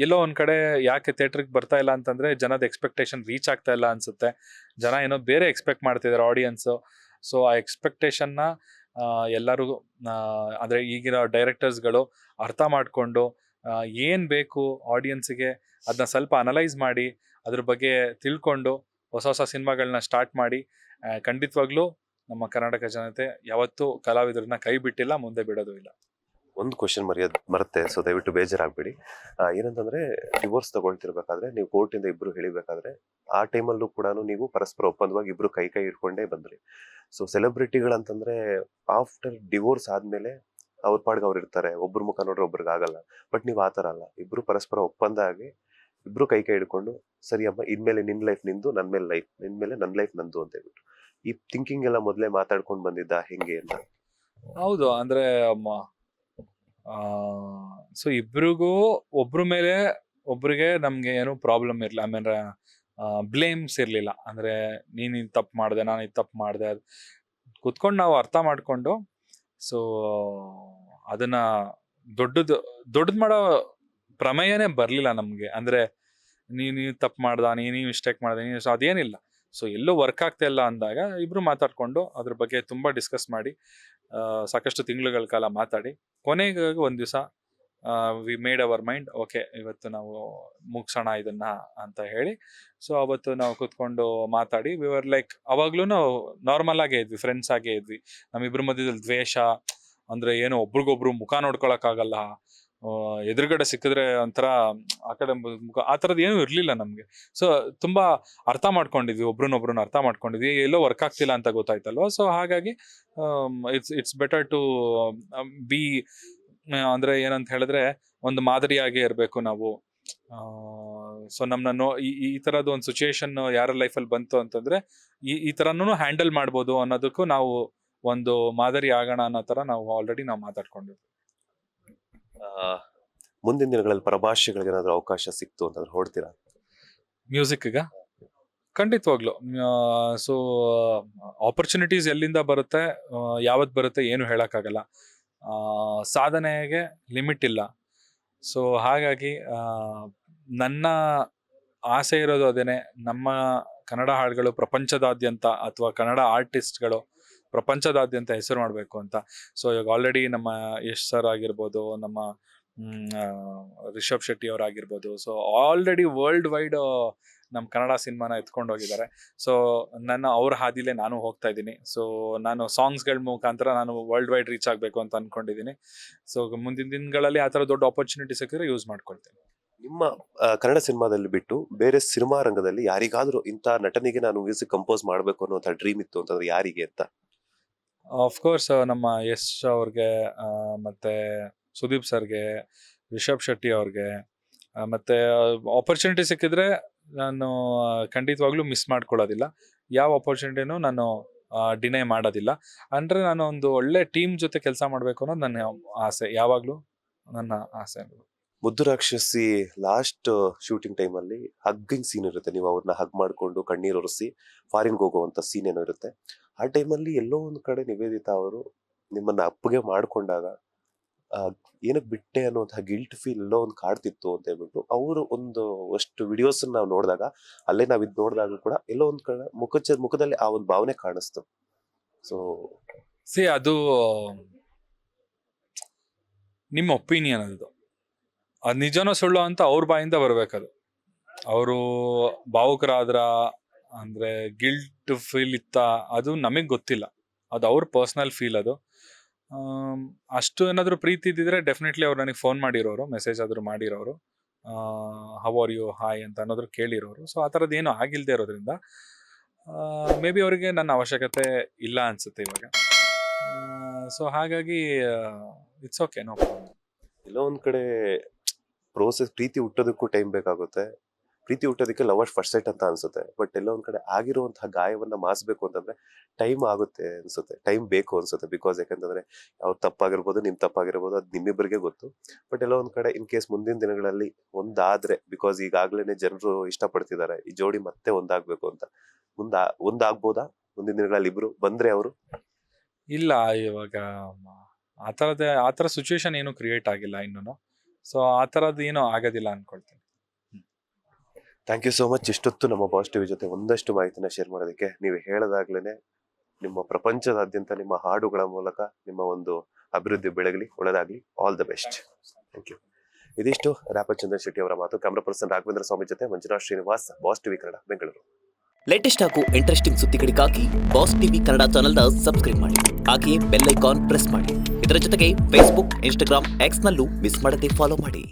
ಎಲ್ಲೋ ಒಂದ್ ಕಡೆ ಯಾಕೆ ಥಿಯೇಟ್ರಿಗೆ ಬರ್ತಾ ಇಲ್ಲ ಅಂತಂದ್ರೆ ಜನದ ಎಕ್ಸ್ಪೆಕ್ಟೇಷನ್ ರೀಚ್ ಆಗ್ತಾ ಇಲ್ಲ ಅನ್ಸುತ್ತೆ. ಜನ ಏನೋ ಬೇರೆ ಎಕ್ಸ್ಪೆಕ್ಟ್ ಮಾಡ್ತಿದ್ದಾರೆ ಆಡಿಯನ್ಸು. ಸೊ ಆ ಎಕ್ಸ್ಪೆಕ್ಟೇಷನ್ನ ಎಲ್ಲರೂ ಅಂದ್ರೆ ಈಗಿನ ಡೈರೆಕ್ಟರ್ಸ್ಗಳು ಅರ್ಥ ಮಾಡಿಕೊಂಡು ಏನ್ ಬೇಕು ಆಡಿಯನ್ಸ್ಗೆ ಅದನ್ನ ಸ್ವಲ್ಪ ಅನಲೈಸ್ ಮಾಡಿ ಅದ್ರ ಬಗ್ಗೆ ತಿಳ್ಕೊಂಡು ಹೊಸ ಸಿನಿಮಾಗಳನ್ನ ಸ್ಟಾರ್ಟ್ ಮಾಡಿ. ಖಂಡಿತವಾಗ್ಲೂ ನಮ್ಮ ಕರ್ನಾಟಕ ಜನತೆ ಯಾವತ್ತೂ ಕಲಾವಿದರನ್ನ ಕೈ ಬಿಟ್ಟಿಲ್ಲ, ಮುಂದೆ ಬಿಡೋದು ಇಲ್ಲ. ಒಂದು ಕ್ವಶನ್ ಮರುತ್ತೆ, ಸೊ ದಯವಿಟ್ಟು ಬೇಜಾರಾಗ್ಬೇಡಿ. ಏನಂತಂದ್ರೆ ಡಿವೋರ್ಸ್ ತಗೊಳ್ತಿರ್ಬೇಕಾದ್ರೆ ನೀವು ಕೋರ್ಟಿಂದ ಇಬ್ರು ಹೇಳಿಬೇಕಾದ್ರೆ ಆ ಟೈಮಲ್ಲೂ ಕೂಡ ನೀವು ಪರಸ್ಪರ ಒಪ್ಪಂದವಾಗಿ ಇಬ್ರು ಕೈ ಹಿಡ್ಕೊಂಡೇ ಬಂದ್ರಿ. ಸೊ ಸೆಲೆಬ್ರಿಟಿಗಳಂತಂದ್ರೆ ಆಫ್ಟರ್ ಡಿವೋರ್ಸ್ ಆದ್ಮೇಲೆ ಅವ್ರ ಪಾಡ್ಗೆ ಅವ್ರು ಇರ್ತಾರೆ, ಒಬ್ರು ಮುಖ ನೋಡ್ರೆ ಒಬ್ರಿಗೆ ಆಗಲ್ಲ. ಬಟ್ ನೀವು ಆತರ ಅಲ್ಲ, ಇಬ್ರು ಪರಸ್ಪರ ಒಪ್ಪಂದ ಆಗಿ ಇಬ್ರು ಕೈ ಹಿಡ್ಕೊಂಡು ಸರಿ ಅಮ್ಮ ಇನ್ಮೇಲೆ ನಿನ್ ಲೈಫ್ ನಿಂದು, ನನ್ ಮೇಲೆ ಲೈಫ್ ನಿನ್ ಮೇಲೆ ನನ್ ಲೈಫ್ ನಂದು ಅಂತ ಹೇಳ್ಬಿಟ್ಟು ಈ ಥಿಂಕಿಂಗ್ ಎಲ್ಲ ಮೊದಲೇ ಮಾತಾಡ್ಕೊಂಡು ಬಂದಿದ್ದ ಹೆಂಗೆ ಅಂತ? ಹೌದು, ಅಂದ್ರೆ ಸೊ ಇಬ್ರಿಗೂ ಒಬ್ರ ಮೇಲೆ ಒಬ್ರಿಗೆ ನಮ್ಗೆ ಏನು ಪ್ರಾಬ್ಲಮ್ ಇರ್ಲಿಲ್ಲ. ಆಮೇಲೆ ಬ್ಲೇಮ್ಸ್ ಇರ್ಲಿಲ್ಲ. ಅಂದ್ರೆ ನೀನ್ ಇದ್ ತಪ್ಪು ಮಾಡ್ದೆ, ನಾನು ಇದು ತಪ್ಪು ಮಾಡ್ದೆ, ಕುತ್ಕೊಂಡು ನಾವು ಅರ್ಥ ಮಾಡ್ಕೊಂಡು ಸೊ ಅದನ್ನ ದೊಡ್ಡದ್ ಮಾಡೋ ಪ್ರಮೇಯನೇ ಬರ್ಲಿಲ್ಲ ನಮ್ಗೆ. ಅಂದ್ರೆ ನೀನು ತಪ್ಪು ಮಾಡ್ದ, ನೀನು ಮಿಸ್ಟೇಕ್ ಮಾಡ್ದೆ, ನೀನು ಅದೇನಿಲ್ಲ. ಸೊ ಎಲ್ಲೂ ವರ್ಕ್ ಆಗ್ತಾ ಇಲ್ಲ ಅಂದಾಗ ಇಬ್ರು ಮಾತಾಡ್ಕೊಂಡು ಅದ್ರ ಬಗ್ಗೆ ತುಂಬಾ ಡಿಸ್ಕಸ್ ಮಾಡಿ ಸಾಕಷ್ಟು ತಿಂಗಳುಗಳ ಕಾಲ ಮಾತಾಡಿ ಕೊನೆಗೆ ಒಂದ್ ದಿವಸ we made our mind, okay ಇವತ್ತು ನಾವು ಮುಗ್ಸೋಣ ಇದನ್ನ ಅಂತ ಹೇಳಿ. ಸೊ ಅವತ್ತು ನಾವು ಕುತ್ಕೊಂಡು ಮಾತಾಡಿ ವಿವರ್ ಲೈಕ್ ಅವಾಗ್ಲೂ ನಾರ್ಮಲ್ ಆಗೇ ಇದ್ವಿ, ಫ್ರೆಂಡ್ಸ್ ಆಗೇ ಇದ್ವಿ. ನಮ್ಮಿಬ್ರ ಮಧ್ಯದಲ್ಲಿ ದ್ವೇಷ ಅಂದ್ರೆ ಏನು ಒಬ್ರಿಗೊಬ್ರು ಮುಖ ನೋಡ್ಕೊಳಕ್ಕಾಗಲ್ಲ, ಎದುರುಗಡೆ ಸಿಕ್ಕಿದ್ರೆ ಒಂಥರ ಆ ಕಡೆ ಮುಖ, ಆ ಥರದ್ದು ಏನೂ ಇರಲಿಲ್ಲ ನಮಗೆ. ಸೊ ತುಂಬಾ ಅರ್ಥ ಮಾಡ್ಕೊಂಡಿದ್ವಿ, ಒಬ್ರನ್ನೊಬ್ರನ್ನ ಅರ್ಥ ಮಾಡ್ಕೊಂಡಿದ್ವಿ, ಎಲ್ಲೋ ವರ್ಕ್ ಆಗ್ತಿಲ್ಲ ಅಂತ ಗೊತ್ತಾಯ್ತಲ್ವ. ಸೊ ಹಾಗಾಗಿ ಇಟ್ಸ್ ಬೆಟರ್ ಟು ಬಿ, ಅಂದ್ರೆ ಏನಂತ ಹೇಳಿದ್ರೆ ಒಂದು ಮಾದರಿಯಾಗಿ ಇರಬೇಕು ನಾವು. ಸೊ ನಮ್ಮನ್ನ ಈ ತರದ್ದು ಒಂದು ಸಿಚುಯೇಷನ್ ಯಾರ ಲೈಫಲ್ಲಿ ಬಂತು ಅಂತಂದ್ರೆ ಈ ತರನೂ ಹ್ಯಾಂಡಲ್ ಮಾಡ್ಬೋದು ಅನ್ನೋದಕ್ಕೂ ನಾವು ಒಂದು ಮಾದರಿ ಆಗೋಣ ಅನ್ನೋ ತರ ನಾವು ಆಲ್ರೆಡಿ ನಾವು ಮಾತಾಡ್ಕೊಂಡಿದ್ವಿ. ಮುಂದಿನ ದಿನಗಳಲ್ಲಿ ಪರಭಾಷೆಗಳಿಗೆ ಏನಾದ್ರು ಅವಕಾಶ ಸಿಕ್ತು ಅಂತಂದ್ರೆ ಹೊಡ್ತೀರಾ? ಮ್ಯೂಸಿಕ್ಗೆ ಖಂಡಿತವಾಗ್ಲು. ಸೊ ಆಪರ್ಚುನಿಟೀಸ್ ಎಲ್ಲಿಂದ ಬರುತ್ತೆ, ಯಾವತ್ತು ಬರುತ್ತೆ ಏನು ಹೇಳಕ್ಕಾಗಲ್ಲ. ಸಾಧನೆಗೆ ಲಿಮಿಟ್ ಇಲ್ಲ. ಸೊ ಹಾಗಾಗಿ ನನ್ನ ಆಸೆ ಇರೋದು ಅದೇನೆ, ನಮ್ಮ ಕನ್ನಡ ಹಾಡುಗಳು ಪ್ರಪಂಚದಾದ್ಯಂತ ಅಥವಾ ಕನ್ನಡ ಆರ್ಟಿಸ್ಟ್ಗಳು ಪ್ರಪಂಚದಾದ್ಯಂತ ಹೆಸರು ಮಾಡಬೇಕು ಅಂತ. ಸೊ ಇವಾಗ ಆಲ್ರೆಡಿ ನಮ್ಮ ಯಶ್ ಸರ್ ಆಗಿರ್ಬೋದು, ನಮ್ಮ ರಿಷಬ್ ಶೆಟ್ಟಿ ಅವರಾಗಿರ್ಬೋದು, ಸೊ ಆಲ್ರೆಡಿ ವರ್ಲ್ಡ್ ವೈಡ್ ನಮ್ಮ ಕನ್ನಡ ಸಿನಿಮಾನ ಎತ್ಕೊಂಡು ಹೋಗಿದ್ದಾರೆ. ಸೊ ನನ್ನ ಅವ್ರ ಹಾದಿಲೇ ನಾನು ಹೋಗ್ತಾ ಇದ್ದೀನಿ. ಸೊ ನಾನು ಸಾಂಗ್ಸ್ಗಳ ಮುಖಾಂತರ ನಾನು ವರ್ಲ್ಡ್ ವೈಡ್ ರೀಚ್ ಆಗಬೇಕು ಅಂತ ಅನ್ಕೊಂಡಿದ್ದೀನಿ. ಸೊ ಮುಂದಿನ ದಿನಗಳಲ್ಲಿ ಆ ಥರ ದೊಡ್ಡ ಆಪರ್ಚುನಿಟಿ ಸಿಕ್ಕಿದ್ರೆ ಯೂಸ್ ಮಾಡ್ಕೊಳ್ತೀನಿ. ನಿಮ್ಮ ಕನ್ನಡ ಸಿನಿಮಾದಲ್ಲಿ ಬಿಟ್ಟು ಬೇರೆ ಸಿನಿಮಾ ರಂಗದಲ್ಲಿ ಯಾರಿಗಾದ್ರೂ ಇಂಥ ನಟನಿಗೆ ನಾನು ಮ್ಯೂಸಿಕ್ ಕಂಪೋಸ್ ಮಾಡ್ಬೇಕು ಅನ್ನೋ ಡ್ರೀಮ್ ಇತ್ತು ಅಂತಂದ್ರೆ ಯಾರಿಗೆ ಅಂತ? ಆಫ್ಕೋರ್ಸ್ ನಮ್ಮ ಯಶ್ ಅವ್ರಿಗೆ, ಮತ್ತೆ ಸುದೀಪ್ ಸರ್ಗೆ, ರಿಷಬ್ ಶೆಟ್ಟಿ ಅವ್ರಿಗೆ, ಮತ್ತೆ ಆಪರ್ಚುನಿಟಿ ಸಿಕ್ಕಿದ್ರೆ ನಾನು ಖಂಡಿತವಾಗ್ಲೂ ಮಿಸ್ ಮಾಡ್ಕೊಳ್ಳೋದಿಲ್ಲ. ಯಾವ ಆಪರ್ಚುನಿಟಿನೂ ನಾನು ಡಿನೈ ಮಾಡೋದಿಲ್ಲ. ಅಂದರೆ ನಾನು ಒಂದು ಒಳ್ಳೆ ಟೀಮ್ ಜೊತೆ ಕೆಲಸ ಮಾಡಬೇಕು ಅನ್ನೋದು ನನ್ನ ಆಸೆ, ಯಾವಾಗಲೂ ನನ್ನ ಆಸೆ. ಮುದ್ದು ರಾಕ್ಷಸಿ ಲಾಸ್ಟ್ ಶೂಟಿಂಗ್ ಟೈಮಲ್ಲಿ ಹಗ್ಗಿಂಗ್ ಸೀನ್ ಇರುತ್ತೆ, ನೀವು ಅವ್ರನ್ನ ಹಗ್ ಮಾಡ್ಕೊಂಡು ಕಣ್ಣೀರು ಒರೆಸಿ ಫಾರಿನ್ಗೆ ಹೋಗುವಂತ ಸೀನ್ ಏನೋ ಇರುತ್ತೆ. ಆ ಟೈಮಲ್ಲಿ ಎಲ್ಲೋ ಒಂದು ಕಡೆ ನಿವೇದಿತಾ ಅವರು ನಿಮ್ಮನ್ನ ಅಪ್ಪಗೆ ಮಾಡ್ಕೊಂಡಾಗ ಏನಕ್ಕೆ ಬಿಟ್ಟೆ ಅನ್ನುವಂತಹ ಗಿಲ್ಟ್ ಫೀಲ್ ಎಲ್ಲೋ ಒಂದು ಕಾಡ್ತಿತ್ತು ಅಂತ ಹೇಳ್ಬಿಟ್ಟು ಅವರು ಒಂದು ಅಷ್ಟು ವಿಡಿಯೋಸ್ ನಾವು ನೋಡಿದಾಗ, ಅಲ್ಲೇ ನಾವು ಇದು ನೋಡಿದಾಗ ಕೂಡ ಎಲ್ಲೋ ಒಂದು ಕಡೆ ಮುಖದಲ್ಲಿ ಆ ಒಂದು ಭಾವನೆ ಕಾಣಿಸ್ತು. ಸೊ ಅದು ನಿಮ್ಮ ಒಪಿನಿಯನ್, ಅದು ನಿಜನೋ ಸುಳ್ಳು ಅಂತ ಅವ್ರ ಬಾಯಿಂದ ಬರ್ಬೇಕದು. ಅವರು ಭಾವುಕರಾದ್ರ ಅಂದ್ರೆ ಗಿಲ್ಟ್ ಫೀಲ್ ಇತ್ತ, ಅದು ನಮಗ್ ಗೊತ್ತಿಲ್ಲ, ಅದು ಅವ್ರ ಪರ್ಸನಲ್ ಫೀಲ್. ಅದು ಅಷ್ಟು ಏನಾದ್ರು ಪ್ರೀತಿ ಇದ್ದಿದ್ರೆ ಡೆಫಿನೆಟ್ಲಿ ಅವ್ರು ನನಗೆ ಫೋನ್ ಮಾಡಿರೋರು, ಮೆಸೇಜ್ ಆದ್ರೂ ಮಾಡಿರೋರು, ಹೌ ಆರ್ ಯು, ಹಾಯ್ ಅಂತ ಅನ್ನೋದ್ರು ಕೇಳಿರೋರು. ಸೊ ಆ ಥರದ್ದು ಏನು ಆಗಿಲ್ದೇ ಇರೋದ್ರಿಂದ ಮೇ ಬಿ ಅವರಿಗೆ ನನ್ನ ಅವಶ್ಯಕತೆ ಇಲ್ಲ ಅನ್ಸುತ್ತೆ ಇವಾಗ. ಸೊ ಹಾಗಾಗಿ ಇಟ್ಸ್ ಓಕೆ, ನೋ ಪ್ರಾಬ್ಲಮ್. ಎಲ್ಲೋ ಒಂದ್ ಕಡೆ ಪ್ರೀತಿ ಹುಟ್ಟೋದಕ್ಕೂ ಟೈಮ್ ಬೇಕಾಗುತ್ತೆ, ಪ್ರೀತಿ ಹುಟ್ಟೋದಕ್ಕೆ ಲವ್ ಅಟ್ ಫಸ್ಟ್ ಸೈಟ್ ಅಂತ ಅನ್ಸುತ್ತೆ. ಬಟ್ ಎಲ್ಲೋ ಒಂದ್ ಕಡೆ ಆಗಿರುವಂತಹ ಗಾಯವನ್ನ ಮಾಸ್ಬೇಕು ಅಂತಂದ್ರೆ ಟೈಮ್ ಆಗುತ್ತೆ ಅನ್ಸುತ್ತೆ, ಟೈಮ್ ಬೇಕು ಅನ್ಸುತ್ತೆ. ಬಿಕಾಸ್ ಯಾಕಂತಂದ್ರೆ ಅವ್ರ ತಪ್ಪಾಗಿರ್ಬೋದು, ನಿಮ್ ತಪ್ಪಾಗಿರ್ಬೋದು, ಅದು ನಿಮ್ಮಿಬ್ಬರಿಗೆ ಗೊತ್ತು. ಬಟ್ ಎಲ್ಲೋ ಒಂದ್ ಕಡೆ ಇನ್ ಕೇಸ್ ಮುಂದಿನ ದಿನಗಳಲ್ಲಿ ಒಂದಾದ್ರೆ, ಬಿಕಾಸ್ ಈಗಾಗ್ಲೇನೆ ಜನರು ಇಷ್ಟಪಡ್ತಿದ್ದಾರೆ ಈ ಜೋಡಿ ಮತ್ತೆ ಒಂದಾಗ್ಬೇಕು ಅಂತ, ಒಂದಾಗ್ಬೋದಾ ಮುಂದಿನ ದಿನಗಳಲ್ಲಿ ಇಬ್ರು ಬಂದ್ರೆ? ಅವರು ಇಲ್ಲ, ಇವಾಗ ಆ ಥರ ಸಿಚುವೇಶನ್ ಏನು ಕ್ರಿಯೇಟ್ ಆಗಿಲ್ಲ ಇನ್ನೂ. ಸೊ ಆ ಥರದ್ದು ಏನೂ ಆಗೋದಿಲ್ಲ ಅನ್ಕೊಳ್ತೀನಿ. Thank you so much. ಇಷ್ಟೊತ್ತು ನಮ್ಮ ಪಾಸಿಟಿವ್ ಜೊತೆ ಒಂದಷ್ಟು ಮಾಹಿತಿನ ಶೇರ್ ಮಾಡೋದಕ್ಕೆ. ನೀವು ಹೇಳದಾಗ್ಲೇನೆ ನಿಮ್ಮ ಪ್ರಪಂಚದಾದ್ಯಂತ ನಿಮ್ಮ ಹಾಡುಗಳ ಮೂಲಕ ನಿಮ್ಮ ಒಂದು ಅಭಿವೃದ್ಧಿ ಬೆಳಗಲಿ, ಒಳ್ಳೆದಾಗ್ಲಿ. All the best. Thank you. ಇದಿಷ್ಟು ರ್ಯಾಪರ್ ಚಂದನ್ ಶೆಟ್ಟಿ ಅವರ ಮಾತು. ಕ್ಯಾಮ್ರಾ ಪರ್ಸನ್ ರಾಘವೇಂದ್ರ ಸ್ವಾಮಿ ಜೊತೆ Manjunath Srinivas, Boss TV Kannada, Bengaluru. Latest ಹಾಗೂ ಇಂಟ್ರೆಸ್ಟಿಂಗ್ ಸುದ್ದಿಗಳಿಗಾಗಿ ಬಾಸ್ ಟಿವಿ ಕನ್ನಡ ಚಾನೆಲ್ನ ಸಬ್ಸ್ಕ್ರೈಬ್ ಮಾಡಿ, ಹಾಗೆಯೇ ಬೆಲ್ ಐಕಾನ್ ಪ್ರೆಸ್ ಮಾಡಿ. ಇದರ ಜೊತೆಗೆ ಫೇಸ್ಬುಕ್, ಇನ್ಸ್ಟಾಗ್ರಾಮ್, ಎಕ್ಸ್ ನಲ್ಲೂ ಮಿಸ್ ಮಾಡದೆ ಫಾಲೋ ಮಾಡಿ.